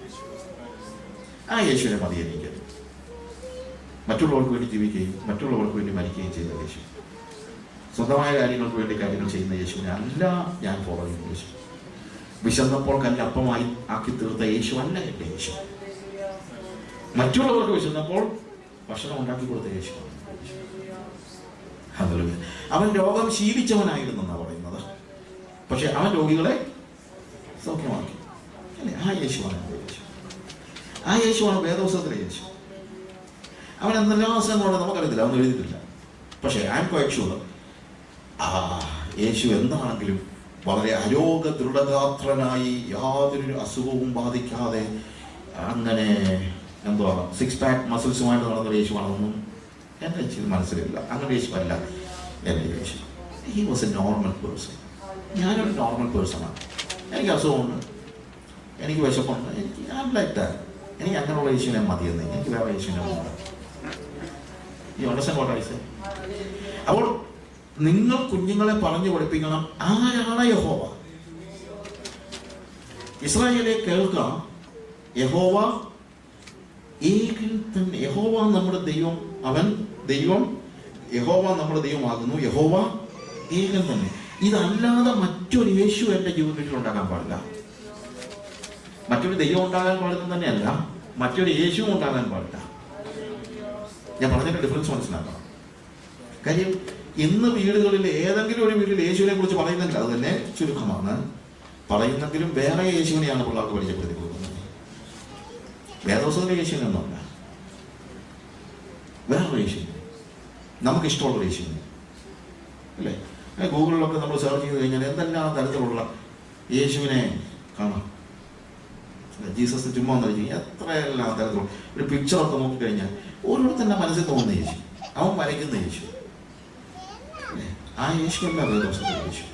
ആ യേശുവിനെ മതി എനിക്ക്. മറ്റുള്ളവർക്ക് വേണ്ടി ജീവിക്കുകയും മറ്റുള്ളവർക്ക് വേണ്ടി മരിക്കുകയും ചെയ്ത യേശു. സ്വന്തമായ കാര്യങ്ങൾക്ക് വേണ്ടി കാര്യങ്ങൾ ചെയ്യുന്ന യേശുവിനെ അല്ല ഞാൻ ഫോളോ ചെയ്യുന്ന യേശു. വിശന്നപ്പോൾ കല്ല് അപ്പമായി ആക്കി തീർത്ത യേശു അല്ല എൻ്റെ യേശു. മറ്റുള്ളവർക്ക് വിശന്നപ്പോൾ ഭക്ഷണം ഉണ്ടാക്കി കൊടുത്ത യേശുവാണ്. അവൻ രോഗം ശീലിച്ചവനായിരുന്നെന്നാണ് പറയുന്നത്. പക്ഷെ അവൻ രോഗികളെ സൗഖ്യമാക്കി അല്ലേ? ആ യേശുവാണ് എൻ്റെ യേശു. ആ യേശുവാണ് വേദോസത്തിലെ യേശു. അവൻ എന്തെല്ലാം അവസരങ്ങളോടെ നമുക്കറിയത്തില്ല, അവൻ എഴുതിയിട്ടില്ല. പക്ഷേ ഐ ആം ക്വൈറ്റ് ഷുവർ യേശു എന്താണെങ്കിലും വളരെ അരോഗ ദൃഢഗാത്രനായി യാതൊരു അസുഖവും ബാധിക്കാതെ അങ്ങനെ എന്തുവാ 6 പാക്ക് മസിൽസുമായിട്ട് നടന്നൊരു യേശുവാണെന്നൊന്നും എൻ്റെ മനസ്സിലില്ല. അങ്ങനെ യേശു അല്ല എൻ്റെ Yeshu. He was a normal person. ഞാനൊരു നോർമൽ പേഴ്സണാണ്. എനിക്ക് അസുഖമുണ്ട്, എനിക്ക് വിശപ്പുണ്ട്, എനിക്ക് ഐ ആം ലൈക്ക് ദാറ്റ്. എനിക്ക് അങ്ങനെയുള്ള യേശുവിനെ മതിയെന്ന്. എനിക്ക് വേറെ യേശുവിനെ ഉണ്ട്. ഈ അണ്ടർസ്റ്റാൻഡ് വാട്ട് ഐ സേ? അപ്പോൾ നിങ്ങൾ കുഞ്ഞുങ്ങളെ പറഞ്ഞു പഠിപ്പിക്കണം, ആരാണ് യഹോവ. ഇസ്രായേലെ കേൾക്കുക, യഹോവ ഏകൻ തന്നെ. യഹോവ നമ്മുടെ ദൈവം, അവൻ ദൈവം. യഹോവ നമ്മുടെ ദൈവമാകുന്നു. യഹോവ ഏകൻ തന്നെ. ഇതല്ലാതെ മറ്റൊരു യേശു എൻ്റെ ജീവിതത്തിൽ ഉണ്ടാകാൻ പാടില്ല. മറ്റൊരു ദൈവം ഉണ്ടാകാൻ പാടില്ല തന്നെയല്ല, മറ്റൊരു യേശുവും ഉണ്ടാകാൻ പാടില്ല. ഞാൻ പറഞ്ഞതിന്റെ ഡിഫറൻസ് മനസ്സിലാക്കണം. കാര്യം ഇന്ന് വീടുകളിൽ ഏതെങ്കിലും ഒരു വീട്ടിൽ യേശുവിനെ കുറിച്ച് പറയുന്നെങ്കിൽ അത് തന്നെ ചുരുക്കമാണ്. പറയുന്നെങ്കിലും വേറെ യേശുവിനെയാണ് പിള്ളേർക്ക് പരിചയപ്പെടുത്തി കൊടുക്കുന്നത്. വേദോസത്തിലെ യേശുവിനൊന്നുമല്ല, വേറൊരു യേശുവിനെ, നമുക്കിഷ്ടമുള്ളൊരു യേശുവിനെ അല്ലേ? ഗൂഗിളിലൊക്കെ നമ്മൾ സെർച്ച് ചെയ്ത് കഴിഞ്ഞാൽ എന്തെല്ലാം തരത്തിലുള്ള യേശുവിനെ കാണാം. ജീസസ് ചുമ്മാ എന്ന് വെച്ച് കഴിഞ്ഞാൽ എത്രയെല്ലാം തരത്തിലുള്ള ഒരു പിക്ചറൊക്കെ നോക്കിക്കഴിഞ്ഞാൽ ഓരോരുത്തരുടെ മനസ്സിൽ തോന്നുന്ന യേശു, അവൻ വരയ്ക്കുന്ന യേശു. ആ യേശു അല്ല വേദോസത്തിലെ യേശു.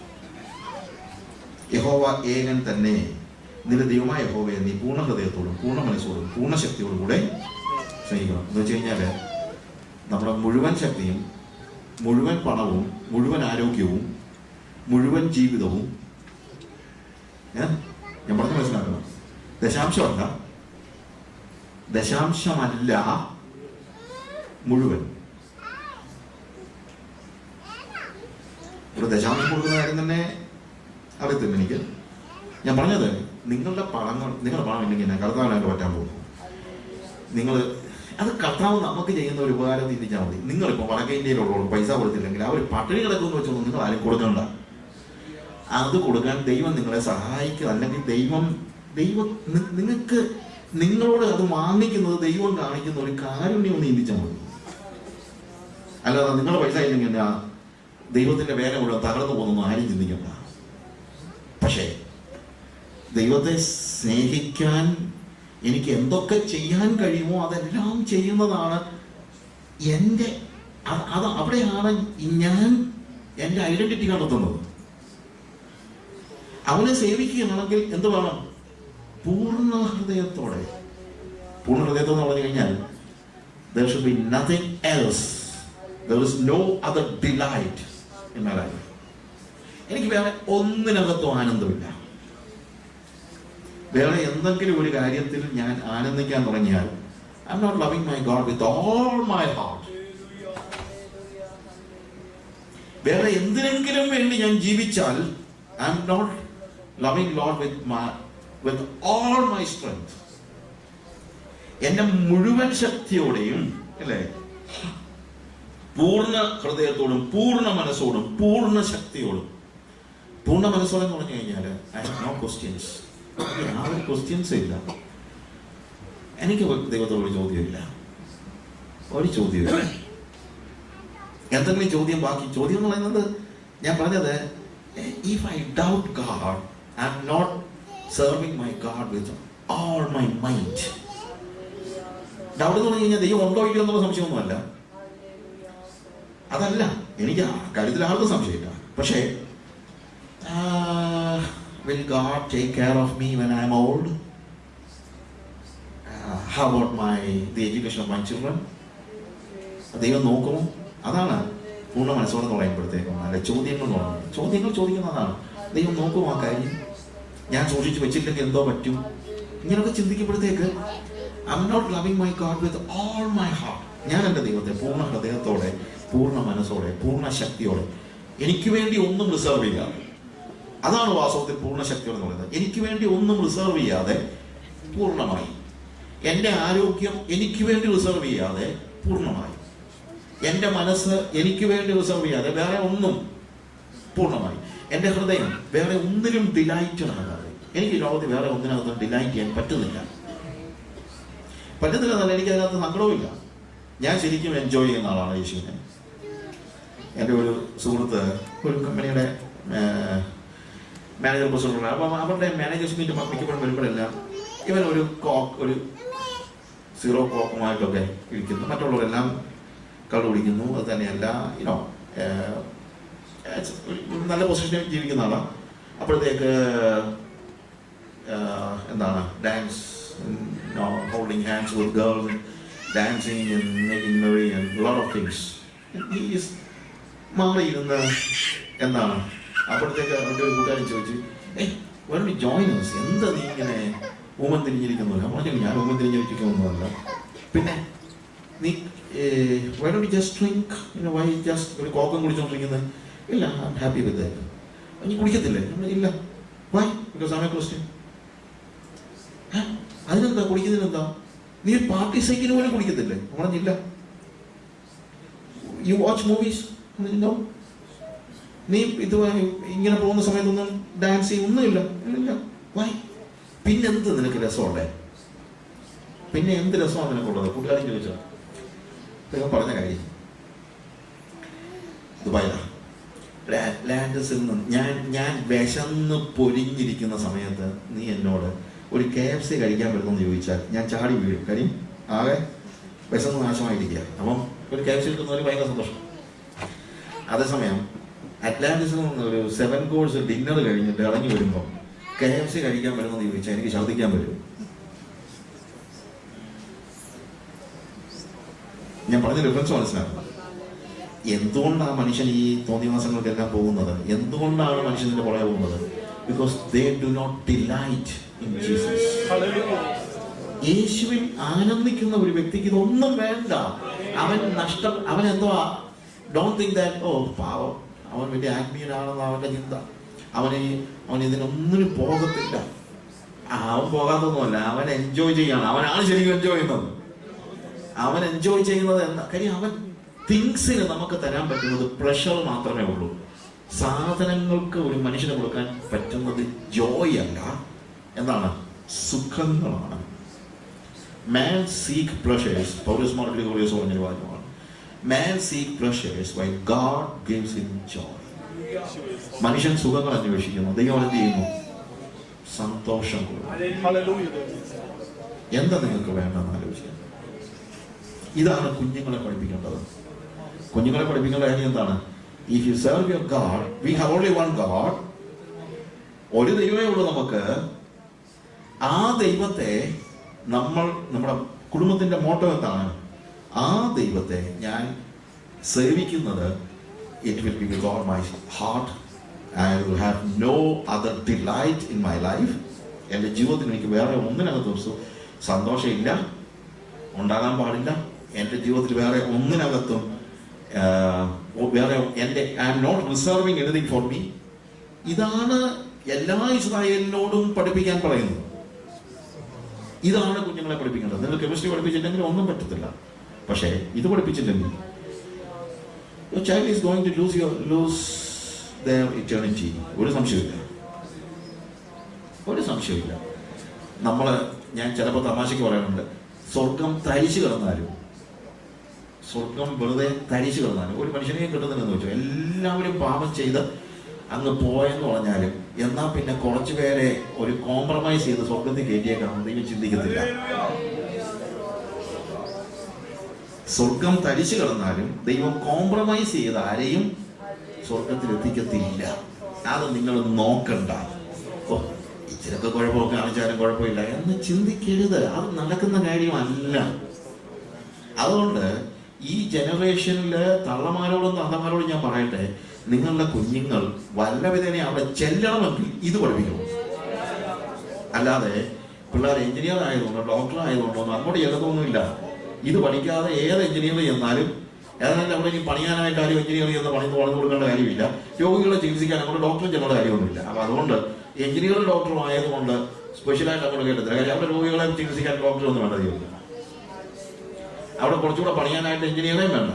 യഹോവ ഏകൻ തന്നെ. നിന്റെ ദൈവമായ യഹോവയെ നീ പൂർണ്ണ ഹൃദയത്തോടും പൂർണ്ണ മനസ്സോടും പൂർണ്ണ ശക്തിയോടും കൂടെ സ്നേഹിക്കണം. എന്ന് വെച്ച് കഴിഞ്ഞാൽ നമ്മുടെ മുഴുവൻ ശക്തിയും മുഴുവൻ പണവും മുഴുവൻ ആരോഗ്യവും മുഴുവൻ ജീവിതവും ഞാൻ പറഞ്ഞ് മനസ്സിലാക്കണം. ദശാംശമല്ല മുഴുവൻ. ഒരു ദശാംശം കൊടുക്കുന്ന കാര്യം തന്നെ അറിയത്തില്ല എനിക്ക്. ഞാൻ പറഞ്ഞത് നിങ്ങളുടെ പണം ഇല്ലെങ്കിൽ എന്നെ കർത്താവിനായിട്ട് പറ്റാൻ പോകുന്നു. നിങ്ങൾ അത് കർത്താവ് നമുക്ക് ചെയ്യുന്ന ഒരു ഉപകാരം തിരിച്ചാൽ മതി. നിങ്ങളിപ്പോൾ വടക്കേ ഇന്ത്യയിലുള്ളവർ പൈസ കൊടുത്തില്ലെങ്കിൽ അവർ പട്ടിണി കിടക്കുമെന്ന് വെച്ചൊന്നും നിങ്ങൾ ആരും കൊടുക്കണ്ട. അത് കൊടുക്കാൻ ദൈവം നിങ്ങളെ സഹായിക്കുക. അല്ലെങ്കിൽ ദൈവം നിങ്ങൾക്ക് നിങ്ങളോട് അത് വാങ്ങിക്കുന്നത് ദൈവം കാണിക്കുന്ന ഒരു കാരുണ്യം ഒന്ന് ചിന്തിച്ചാൽ മതി. അല്ലാതെ നിങ്ങളുടെ പൈസ ഇല്ലെങ്കിൽ ദൈവത്തിന്റെ വേല മുഴുവൻ തകർന്നു പോകുന്നൊന്നും ആരും ചിന്തിക്കണ്ട. പക്ഷേ ദൈവത്തെ സ്നേഹിക്കാൻ എനിക്ക് എന്തൊക്കെ ചെയ്യാൻ കഴിയുമോ അതെല്ലാം ചെയ്യുന്നതാണ് എൻ്റെ അത് അവിടെയാണ് ഞാൻ എൻ്റെ ഐഡന്റിറ്റി കണ്ടെത്തുന്നത്. അവനെ സേവിക്കുകയാണെങ്കിൽ എന്ത് വേണം? പൂർണ്ണ ഹൃദയത്തോടെ. പൂർണ്ണ ഹൃദയത്തോടെ എന്ന് പറഞ്ഞു കഴിഞ്ഞാൽ there should be nothing else. There is no other delight in my life. എനിക്ക് വേറെ ഒന്നിനകത്തും ആനന്ദമില്ല. വേറെ എന്തെങ്കിലും ഒരു കാര്യത്തിൽ ഞാൻ ആനന്ദിക്കാൻ തുടങ്ങിയാൽ I am not loving my God with all my heart. വേറെ എന്തിനെങ്കിലും വേണ്ടി ഞാൻ ജീവിച്ചാൽ I am not loving Lord with all my strength. എന്റെ മുഴുവൻ ശക്തിയോടെയും, അല്ലേ, പൂർണ്ണ ഹൃദയത്തോടും പൂർണ്ണ മനസ്സോടും പൂർണ്ണ ശക്തിയോടും. പൂർണ്ണ മനസ്സോടെ എന്ന് പറഞ്ഞു കഴിഞ്ഞാൽ I have no questions. ആ ഒരു ക്വസ്റ്റ്യൻസ് ഇല്ല. എനിക്ക് ദൈവത്തോട് ഒരു ചോദ്യമില്ല, ഒരു ചോദ്യമില്ല. എന്തെങ്കിലും ചോദ്യം ബാക്കി? ചോദ്യം എന്ന് പറയുന്നത് ഞാൻ പറഞ്ഞത്, if I doubt God, I am not serving my God with all my might. Doubt എന്ന് പറഞ്ഞു കഴിഞ്ഞാൽ ദൈവം ഉണ്ടോ ഇല്ലയോ എന്നുള്ള സംശയമൊന്നുമല്ല, അതല്ല. എനിക്ക് കാര്യത്തിൽ ആർക്കും സംശയമില്ല. പക്ഷേ will God take care of me when I am old? How about the education of my children? ദൈവം നോക്കുമോ? അതാണ് പൂർണ്ണ മനസ്സോടെ പറയുമ്പോഴത്തേക്കും അല്ല ചോദ്യങ്ങൾ തുടങ്ങും. ചോദ്യങ്ങൾ ചോദിക്കുന്നതാണ്. ദൈവം നോക്കുമോ ആ കാര്യം? ഞാൻ സൂക്ഷിച്ച് വെച്ചില്ലെങ്കിൽ എന്തോ പറ്റും? ഇങ്ങനെയൊക്കെ ചിന്തിക്കുമ്പോഴത്തേക്ക് I am not loving my God with all my heart. ഞാൻ എൻ്റെ ദൈവത്തെ പൂർണ്ണ ഹൃദയത്തോടെ പൂർണ്ണ മനസ്സോടെ പൂർണ്ണ ശക്തിയോടെ എനിക്ക് വേണ്ടി ഒന്നും റിസർവ് ചെയ്യാതെ. അതാണ് വാസ്തവത്തിൽ പൂർണ്ണ ശക്തിയോടെ എന്ന് പറയുന്നത്. എനിക്ക് വേണ്ടി ഒന്നും റിസർവ് ചെയ്യാതെ പൂർണ്ണമായി. എൻ്റെ ആരോഗ്യം എനിക്ക് വേണ്ടി റിസർവ് ചെയ്യാതെ പൂർണ്ണമായി. എൻ്റെ മനസ്സ് എനിക്ക് വേണ്ടി റിസർവ് ചെയ്യാതെ വേറെ ഒന്നും പൂർണ്ണമായി. എൻ്റെ ഹൃദയം വേറെ ഒന്നിലും ഡിലൈറ്റഡ് ആകാതെ. എനിക്ക് ലോകത്തിൽ വേറെ ഒന്നിനകത്തും ഡിലൈറ്റ് ചെയ്യാൻ പറ്റുന്നില്ല. എന്നല്ല, എനിക്ക് അതിനകത്ത് സങ്കടവുമില്ല. ഞാൻ ശരിക്കും എൻജോയ് ചെയ്യുന്ന ആളാണ് യേശുവിനെ. എൻ്റെ ഒരു സുഹൃത്ത് ഒരു കമ്പനിയുടെ മാനേജർ പ്രസിഡന്റ്. അപ്പം അവരുടെ മാനേജേഴ്സ് മീറ്റ് മിക്കപ്പോഴും വരുമ്പോഴെല്ലാം ഇവൻ ഒരു സീറോ കോക്കുമായിട്ടൊക്കെ ഇരിക്കുന്നു. മറ്റുള്ളവരെല്ലാം കള്ളു കുടിക്കുന്നു. അത് തന്നെയല്ല, നല്ല പൊസിഷനിൽ ജീവിക്കുന്ന ആളാണ്. അപ്പോഴത്തേക്ക് എന്താണ് dance, holding hands with girls and dancing and making merry and a lot of things. He is മാറിയിരുന്ന് എന്താണ് അപ്പോഴത്തേക്ക് അവരുടെ ഒരു കൂട്ടുകാരൻ ചോദിച്ചു, why don't you join us? എന്താ നീ ഇങ്ങനെ ഊമൻ തിരിഞ്ഞിരിക്കുന്നില്ല? പറഞ്ഞു, ഞാൻ ഊമൻ തിരിഞ്ഞിരിക്കുന്നൊന്നുമല്ല. പിന്നെ നീ why don't you just drink? Why just ഒരു കോക്കം കുടിച്ചോണ്ടിരിക്കുന്നത്? ഇല്ല, I'm happy with that. നീ കുടിക്കത്തില്ലേ? ഇല്ല. Why? Because I'm a Christian. അതിനെന്താ കുടിക്കുന്നതിനെന്താ? നീ പാർട്ടി സൈക്കിന് പോലും കുടിക്കത്തില്ലേ? പറഞ്ഞില്ല. You watch movies? നോ. നീ ഇത് ഇങ്ങനെ പോകുന്ന സമയത്തൊന്നും ഡാൻസ് ചെയ്യൊന്നുമില്ല. ഇല്ല. വൈ? പിന്നെന്ത് നിനക്ക് രസമുള്ളേ? പിന്നെ എന്ത് രസമാണ് നിനക്കുള്ളത്? കൂട്ടുകാരൻ ചോദിച്ചോ. അദ്ദേഹം പറഞ്ഞ കാര്യം ദുബായിലാണ്. ലാൻഡസിൽ നിന്ന് ഞാൻ വിശന്ന് പൊരിഞ്ഞിരിക്കുന്ന സമയത്ത് നീ എന്നോട് ഒരു KFC കഴിക്കാൻ പറ്റുമെന്ന് ചോദിച്ചാൽ ഞാൻ ചാടി വീഴും. കാര്യം ആകെ വിശന്ന് നാശമായിരിക്കുക. അപ്പം ഒരു KFC കിട്ടുന്നവർ ഭയങ്കര സന്തോഷം. അതേസമയം അറ്റ്ലാന്റിസിൽ നിന്ന് ഒരു 7 കോഴ്സ് ഡിന്നർ കഴിഞ്ഞിട്ട് ഇറങ്ങി വരുമ്പോൾ KFC കഴിക്കാൻ പറ്റുമെന്ന് ചോദിച്ചാൽ എനിക്ക് ഛർദ്ദിക്കാൻ പറ്റും. ഞാൻ പറഞ്ഞ ഡിഫറൻസ് മനസ്സിലാക്കണം. എന്തുകൊണ്ടാണ് മനുഷ്യൻ ഈ തോന്നിവാസങ്ങൾക്കെല്ലാം പോകുന്നത്? എന്തുകൊണ്ടാണ് മനുഷ്യന്റെ പുറകെ പോകുന്നത്? Because they do not delight in Jesus. യേശുവിൽ ആനന്ദിക്കുന്ന ഒരു വ്യക്തിക്ക് ഇതൊന്നും വേണ്ട. അവൻ എന്തോ ഡോണ്ട് തിങ്ക് ദാറ്റ് പാവം അവൻ വലിയ ആത്മീയനാണെന്ന് അവന്റെ ചിന്ത. അവൻ ഇതിനൊന്നിനും പോകത്തില്ല. അവൻ പോകാത്തൊന്നുമല്ല, അവൻ എൻജോയ് ചെയ്യാണ്. അവനാണ് ശരിക്കും എൻജോയ് ചെയ്യുന്നത്. അവൻ എൻജോയ് ചെയ്യുന്നത് എന്താ കാര്യം? അവൻ തിങ്സിന് നമുക്ക് തരാൻ പറ്റുന്നത് പ്രഷർ മാത്രമേ ഉള്ളൂ. സാധനങ്ങൾക്ക് ഒരു മനുഷ്യന് കൊടുക്കാൻ പറ്റുന്നത് ജോയ് അല്ല, എന്താണ്? സുഖങ്ങളാണ്. Man seek pleasures. പൗലോസ് മാർ ഗ്രിഗോറിയോസ് പറഞ്ഞൊരു വാക്യമാണ്. Man seek pleasures while God gives him joy. മനുഷ്യൻ സുഖങ്ങൾ അന്വേഷിക്കുന്നു, ദൈവം എന്ത് ചെയ്യുന്നു? സന്തോഷം കൊടുക്കുന്നു. എന്താ നിങ്ങൾക്ക് വേണ്ടെന്ന് ആലോചിക്കുക. ഇതാണ് കുഞ്ഞുങ്ങളെ പഠിപ്പിക്കേണ്ടത്. കുഞ്ഞുങ്ങളെ പഠിപ്പിക്കേണ്ട കാര്യം എന്താണ്? If you serve your God, we have only one God. ഒരു ദൈവമേ ഉള്ളൂ നമുക്ക്. ആ ദൈവത്തെ നമ്മുടെ കുടുംബത്തിന്റെ മോട്ടോ എന്താണ്? ആ ദൈവത്തെ ഞാൻ സേവിക്കുന്നത്, it will be with all my heart. I will have no other delight in my life. എൻ്റെ ജീവിതത്തിൽ എനിക്ക് വേറെ ഒന്നിനകത്തും സന്തോഷമില്ല, ഉണ്ടാകാൻ പാടില്ല. എൻ്റെ ജീവിതത്തിൽ വേറെ ഒന്നിനകത്തും വേറെ എൻ്റെ I am not reserving anything for me. ഇതാണ് എല്ലാ ഇസ്രായേലിനോടും പഠിപ്പിക്കാൻ പറയുന്നത്. ഇതാണ് കുഞ്ഞുങ്ങളെ പഠിപ്പിക്കേണ്ടത്. നിങ്ങൾ കെമിസ്ട്രി പഠിപ്പിച്ചില്ലെങ്കിൽ ഒന്നും പറ്റത്തില്ല. പക്ഷേ ഇത് പഠിപ്പിച്ചില്ലെങ്കിൽ your child is going to lose their eternity. ഒരു സംശയമില്ല. ഞാൻ ചിലപ്പോൾ തമാശയ്ക്ക് പറയാറുണ്ട്, സ്വർഗം തരിച്ചു കിടന്നാലും, സ്വർഗം വെറുതെ തരിച്ചു കിടന്നാലും ഒരു മനുഷ്യനെയും കിട്ടുന്നില്ലെന്ന് വെച്ചു. എല്ലാവരും പാപം ചെയ്ത് അങ്ങ് പോയെന്ന് പറഞ്ഞാലും എന്നാൽ പിന്നെ കുറച്ചു പേരെ ഒരു കോംപ്രമൈസ് ചെയ്ത് സ്വർഗത്തിൽ കയറ്റിയേക്കാണെന്ന് ദൈവം ചിന്തിക്കത്തില്ല. സ്വർഗം തരിച്ചു കിടന്നാലും ദൈവം കോംപ്രമൈസ് ചെയ്ത് ആരെയും സ്വർഗത്തിൽ എത്തിക്കത്തില്ല. അത് നിങ്ങൾ നോക്കണ്ട. ഇച്ചിരൊക്കെ കുഴപ്പമൊക്കെ കാണിച്ചാലും കുഴപ്പമില്ല എന്ന് ചിന്തിക്കരുത്. അത് നടക്കുന്ന കാര്യമല്ല. അതുകൊണ്ട് ഈ ജനറേഷനില് തള്ളമാരോടും തന്തമാരോടും ഞാൻ പറയട്ടെ, നിങ്ങളുടെ കുഞ്ഞുങ്ങൾ വല്ലവിധേനെ അവിടെ ചെല്ലണമെങ്കിൽ ഇത് പഠിപ്പിക്കണം. അല്ലാതെ പിള്ളേർ എഞ്ചിനീയർ ആയതുകൊണ്ടോ ഡോക്ടർ ആയതുകൊണ്ടോ അങ്ങോട്ട് ചെല്ലത്തൊന്നുമില്ല. ഇത് പഠിക്കാതെ ഏത് എഞ്ചിനീയർ ചെന്നാലും ഏതായാലും അവിടെ ഇനി പണിയാനായിട്ട് ആരും എഞ്ചിനീയർ ചെയ്യുന്ന പണിന്ന് പറഞ്ഞു കൊടുക്കേണ്ട കാര്യമില്ല. രോഗികളെ ചികിത്സിക്കാൻ അങ്ങോട്ട് ഡോക്ടറും ചെല്ലേണ്ട കാര്യമൊന്നുമില്ല. അപ്പൊ അതുകൊണ്ട് എഞ്ചിനീയറും ഡോക്ടറും ആയതുകൊണ്ട് സ്പെഷ്യലായിട്ട് അങ്ങോട്ട് കേട്ടത്തില്ല. കാര്യം അവിടെ രോഗികളെ ചികിത്സിക്കാൻ ഡോക്ടറൊന്നും വേണ്ട ദൈവമില്ല. അവിടെ കുറച്ചുകൂടെ പണിയാനായിട്ട് എഞ്ചിനീയറേയും വേണ്ട.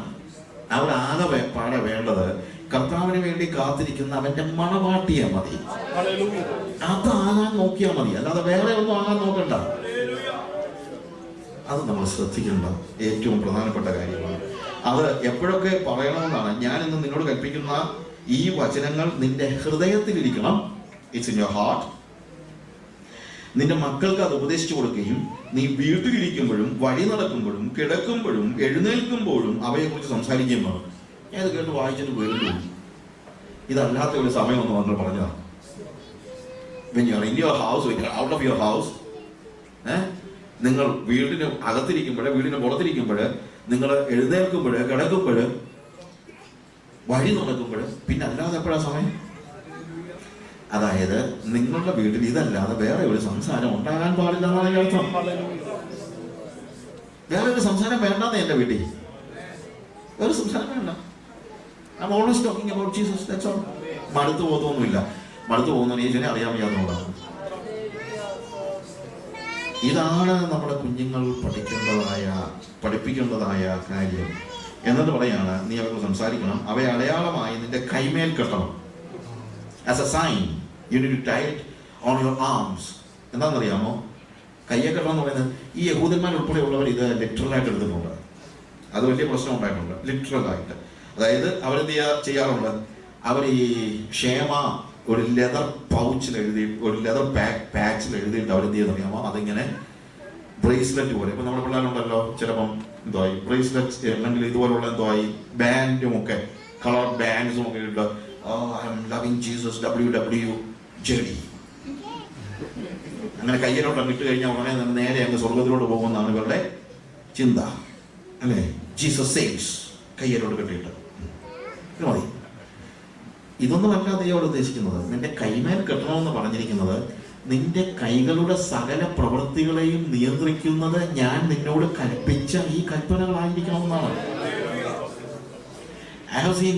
അവിടെ ആകെ പാടെ വേണ്ടത് കർത്താവിന് വേണ്ടി കാത്തിരിക്കുന്ന അവന്റെ മണവാട്ടിയെ മതി. അതാകാൻ നോക്കിയാൽ മതി, അല്ലാതെ വേറെ ഒന്നും ആകാൻ നോക്കണ്ട. അത് നമ്മൾ ശ്രദ്ധിക്കേണ്ട ഏറ്റവും പ്രധാനപ്പെട്ട കാര്യമാണ്. അത് എപ്പോഴൊക്കെ പറയണമെന്നാണ് ഞാൻ ഇന്ന് നിന്നോട് കൽപ്പിക്കുന്ന ഈ വചനങ്ങൾ നിന്റെ ഹൃദയത്തിലിരിക്കണം. It's in your heart. നിന്റെ മക്കൾക്ക് അത് ഉപദേശിച്ചു കൊടുക്കുകയും നീ വീട്ടിലിരിക്കുമ്പോഴും വഴി നടക്കുമ്പോഴും കിടക്കുമ്പോഴും എഴുന്നേൽക്കുമ്പോഴും അവയെക്കുറിച്ച് സംസാരിക്കുകയും വേണം. ഞാൻ ഇത് കേട്ട് വായിച്ചിട്ട് വീട്ടിൽ ഇതല്ലാത്ത ഒരു സമയമൊന്നും വന്ന് പറഞ്ഞതാണ്. when you are in your house, when you are out of your house, നിങ്ങൾ വീടിന് അകത്തിരിക്കുമ്പോൾ വീടിന് പുറത്തിരിക്കുമ്പോൾ നിങ്ങൾ എഴുന്നേൽക്കുമ്പോൾ കിടക്കുമ്പോൾ വഴി നടക്കുമ്പോൾ പിന്നെ അല്ലാതെ എപ്പോഴാ സമയം? അതായത് നിങ്ങളുടെ വീട്ടിൽ ഇതല്ലാതെ വേറെ ഒരു സംസാരം ഉണ്ടാകാൻ പാടില്ല എന്നാണ് അർത്ഥം. വേറെ ഒരു സംസാരം വേണ്ടെന്ന് എന്റെ വീട്ടിൽ വേറെ സംസാരം വേണ്ട. I'm always talking about Jesus, that's all. മടുത്തു പോകുന്നൊന്നുമില്ല. മടുത്തു പോകുന്ന യേശുവിനെ അറിയാൻ വയ്യാത്തതുകൊണ്ടാണ്. ഇതാണ് നമ്മുടെ കുഞ്ഞുങ്ങൾ പഠിപ്പിക്കേണ്ടതായ കാര്യം. എന്നിട്ട് പറയാണ്, നീ അവർക്ക് സംസാരിക്കണം, അവയെ അടയാളമായി നിന്റെ കൈമേൽ കെട്ടണം. As a sign, you need to tie it on your arms. എന്താണെന്നറിയാമോ? കയ്യെ കെട്ടണം എന്ന് പറയുന്നത് ഈ യഹൂദന്മാർ ഉൾപ്പെടെയുള്ളവർ ഇത് ലിറ്ററലായിട്ട് എടുത്തിട്ടുണ്ട്. അത് വലിയ പ്രശ്നം ഉണ്ടായിട്ടുണ്ട്. ലിറ്ററലായിട്ട്, അതായത് അവരെന്ത് ചെയ്യാറുണ്ട്? അവർ ഈ ക്ഷേമ ഒരു ലെതർ പൗച്ചിൽ എഴുതി, ഒരു ലെതർ പാച്ചിൽ എഴുതിയിട്ട് അവരെന്ത് ചെയ്യുന്നറിയാമോ? അതിങ്ങനെ ബ്രേസ്ലെറ്റ് പോലെ. ഇപ്പൊ നമ്മുടെ പിള്ളേരുണ്ടല്ലോ, ചിലപ്പം എന്തോയി ബ്രേസ്ലെറ്റ് അല്ലെങ്കിൽ ഇതുപോലുള്ള എന്തോയി ബാൻഡും ഒക്കെ, കളർ ബാൻഡ്സും ഒക്കെ ഇട്ട് I am loving Jesus WWJD അങ്ങനെ കയ്യിലോട്ട് ഇട്ട് കഴിഞ്ഞാൽ ഉടനെ നേരെ അങ്ങ് സ്വർഗത്തിലോട്ട് പോകുമെന്നാണ് ഇവരുടെ ചിന്ത, അല്ലേ? ജീസസ് സേവ്സ് കയ്യിലോട്ട് കെട്ടിയിട്ട് മതി. ഇതൊന്നുമല്ല ദൈവം ഉദ്ദേശിക്കുന്നത്. നിന്റെ കൈമേൽ കെട്ടണമെന്ന് പറഞ്ഞിരിക്കുന്നത് നിന്റെ കൈകളുടെ സകല പ്രവൃത്തികളെയും നിയന്ത്രിക്കുന്നത് ഞാൻ നിന്നോട് കൽപ്പിച്ച ഈ കൽപ്പനകളായിരിക്കണമെന്നാണ്. I have seen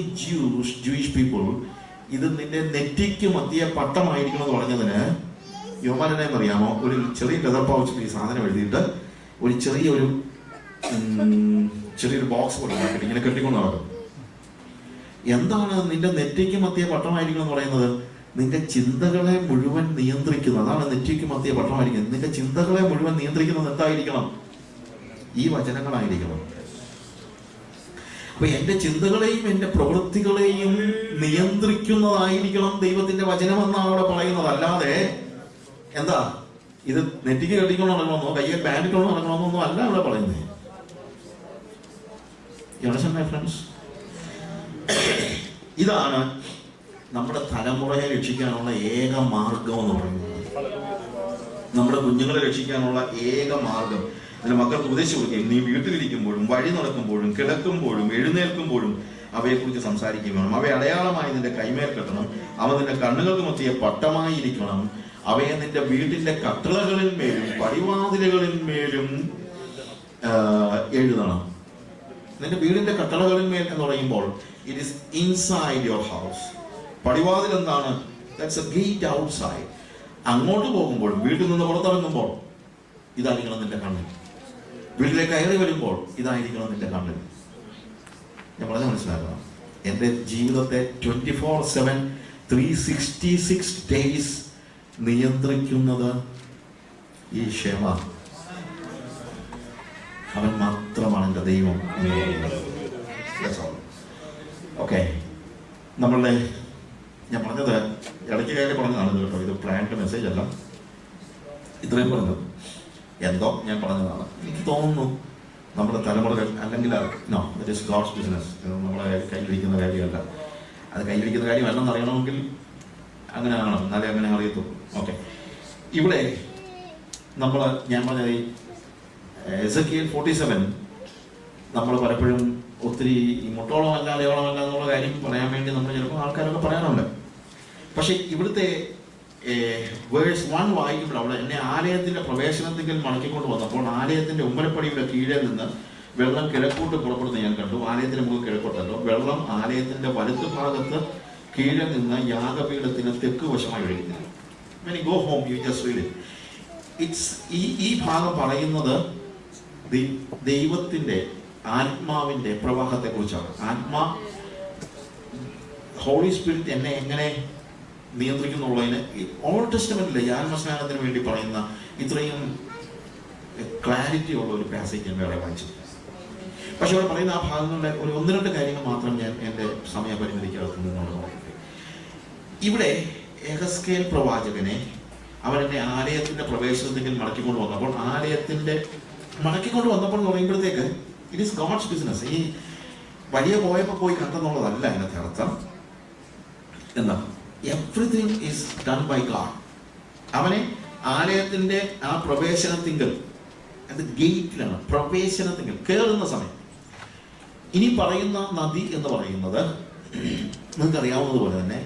Jewish people, ഇത് നിന്റെ നെറ്റിക്ക് മധ്യ പട്ടമായിരിക്കണം എന്ന് പറഞ്ഞതിന് യോമാനെന്നറിയാമോ? ഒരു ചെറിയ ലെതർ പൗച്ചിൽ ഈ സാധനം എഴുതിയിട്ട് ഒരു ചെറിയൊരു ചെറിയൊരു ബോക്സ് പോലെ ഉണ്ടാക്കിയിട്ട് ഇങ്ങനെ കെട്ടിക്കൊണ്ട് നടക്കും. എന്താണ് നിന്റെ നെറ്റിക്ക് മധ്യ പട്ടമായിരിക്കണം എന്ന് പറയുന്നത്? നിന്റെ ചിന്തകളെ മുഴുവൻ നിയന്ത്രിക്കുന്നത്. അതാണ് നെറ്റിക്ക് മധ്യ പട്ടമായിരിക്കുന്നത്. നിന്റെ ചിന്തകളെ മുഴുവൻ നിയന്ത്രിക്കുന്നത് എന്തായിരിക്കണം? ഈ വചനങ്ങളായിരിക്കണം. അപ്പൊ എന്റെ ചിന്തകളെയും എന്റെ പ്രവൃത്തികളെയും നിയന്ത്രിക്കുന്നതായിരിക്കണം ദൈവത്തിന്റെ വചനം എന്നാണ് അവിടെ പറയുന്നത്. അല്ലാതെ എന്താ ഇത് നെറ്റിക്ക് കെട്ടിക്കൊണ്ട് നടക്കണമെന്നോ കയ്യെ ബാൻഡിക്കൊണ്ട് നടക്കണമെന്നൊന്നും അല്ല അവിടെ പറയുന്നത്. ഫ്രണ്ട്സ്, ഇതാണ് നമ്മുടെ തലമുറയെ രക്ഷിക്കാനുള്ള ഏക മാർഗം എന്ന് പറയുന്നത്. നമ്മുടെ കുഞ്ഞുങ്ങളെ രക്ഷിക്കാനുള്ള ഏക മാർഗം. അതിന് മക്കൾക്ക് ഉപദേശിച്ചു കൊടുക്കുകയും നീ വീട്ടിലിരിക്കുമ്പോഴും വഴി നടക്കുമ്പോഴും കിടക്കുമ്പോഴും എഴുന്നേൽക്കുമ്പോഴും അവയെക്കുറിച്ച് സംസാരിക്കുകയും വേണം. അവയെ അടയാളമായി നിന്റെ കൈമേൽ കെട്ടണം. അവ നിന്റെ കണ്ണുകൾക്ക് മധ്യേ പട്ടമായിരിക്കണം. അവയെ നിന്റെ വീട്ടിന്റെ കട്ടളകളിൽ മേലും പടിവാതിലുകളിൽ മേലും എഴുതണം. നിന്റെ വീടിന്റെ കട്ടളകളിൽ മേൽ എന്ന് പറയുമ്പോൾ it is inside your house. പടിവാതിൽ എന്താണ്? That's a gate outside. അങ്ങോട്ട് പോകുമ്പോഴും വീട്ടിൽ നിന്ന് പുറത്തിറങ്ങുമ്പോൾ ഇതായിരിക്കണം നിന്റെ കണ്ണിൽ. വീട്ടിലേക്ക് കയറി വരുമ്പോൾ ഇതായിരിക്കണം നിന്റെ കണ്ണിൽ. ഞാൻ പറഞ്ഞ മനസ്സിലാക്കണം. എൻ്റെ ജീവിതത്തെ 24/7 366 ഡേയ്സ് നിയന്ത്രിക്കുന്നത് ഈ ക്ഷമ. അവൻ മാത്രമാണ് എൻ്റെ ദൈവം. ഓക്കെ, നമ്മളുടെ ഞാൻ പറഞ്ഞത് ഇടയ്ക്ക് കാര്യം പറഞ്ഞതാണ് കേട്ടോ. ഇത് പ്ലാൻഡ് മെസ്സേജ് അല്ല. ഇത്രയും പറഞ്ഞത് എന്തോ ഞാൻ പറഞ്ഞതാണ്. എനിക്ക് തോന്നുന്നു നമ്മുടെ തലമുറകൾ അല്ലെങ്കിൽ no that is God's business. നമ്മളെ കയ്യിലിരിക്കുന്ന കാര്യമല്ല. അത് കയ്യിലിരിക്കുന്ന കാര്യമല്ലെന്ന് അറിയണമെങ്കിൽ അങ്ങനെ ആകണം, എന്നാലേ അങ്ങനെ അറിയത്തുള്ളൂ. ഓക്കെ, ഇവിടെ നമ്മൾ ഞാൻ പറഞ്ഞത് എസെക്കിയേൽ 47 നമ്മൾ പലപ്പോഴും ഒത്തിരി ഈ മുട്ടോളമല്ല അലയോളമല്ല എന്നുള്ള കാര്യം പറയാൻ വേണ്ടി നമ്മൾ ചിലപ്പോൾ ആൾക്കാരൊക്കെ പറയാറുണ്ട്. പക്ഷെ ഇവിടുത്തെ വേഴ്സ് 1 വായിക്കുമ്പോൾ അവിടെ എന്നെ ആലയത്തിന്റെ പ്രവേശനത്തിൽ മടക്കിക്കൊണ്ട് വന്നപ്പോൾ ആലയത്തിന്റെ ഉമ്മരപ്പടിയുടെ കീഴെ നിന്ന് വെള്ളം കിഴക്കോട്ട് പുറപ്പെടുന്നത് ഞാൻ കണ്ടു. ആലയത്തിന് മുകളിൽ കിഴക്കോട്ടല്ലോ. വെള്ളം ആലയത്തിന്റെ വലത്ത് ഭാഗത്ത് കീഴെ നിന്ന് യാഗപീഠത്തിന് തെക്ക് വശമായി ഒഴുകുന്നത്. When you go home, you just read it. ഈ ഭാഗം പറയുന്നത് ദൈവത്തിന്റെ ആത്മാവിന്റെ പ്രവാഹത്തെ കുറിച്ചാണ്. ഹോളി സ്പിരിറ്റ് എന്നെ എങ്ങനെ നിയന്ത്രിക്കുന്നുള്ളതിന് ഓൾഡ് ടെസ്റ്റമെന്റിലെ ആത്മസ്നാനത്തിന് വേണ്ടി പറയുന്ന ഇത്രയും ക്ലാരിറ്റി ഉള്ള ഒരു പാസേജ് ഞാൻ വേറെ വായിച്ചു. പക്ഷെ അവിടെ പറയുന്ന ആ ഭാഗങ്ങളുടെ ഒരു 1-2 കാര്യങ്ങൾ മാത്രം ഞാൻ എൻ്റെ സമയപരിമിതിക്കകത്ത് നിന്നോട് പറയുന്നത്. ഇവിടെ യെഹെസ്കേൽ പ്രവാചകനെ അവൻ എന്നെ ആലയത്തിന്റെ പ്രവേശനത്തിൽ മടക്കിക്കൊണ്ട് വന്നപ്പോൾ എന്ന് പറയുമ്പോഴത്തേക്ക് ഇറ്റ് ഈസ് ഗോഡ്സ് ബിസിനസ്. ഈ വലിയ പോയപ്പോൾ പോയി കണ്ടെന്നുള്ളതല്ല അതിനകത്ത് അർത്ഥം. എന്താ? Everything is done by God. അവനെ ആലയത്തിന്റെ ആ പ്രവേശനത്തിങ്കൽ, അത് ഗേറ്റിലാണ്, പ്രവേശനത്തിങ്കൽ കയറുന്ന സമയം. ഇനി പറയുന്ന നദി എന്ന് പറയുന്നത് നിങ്ങൾക്ക് അറിയാവുന്നതുപോലെ തന്നെ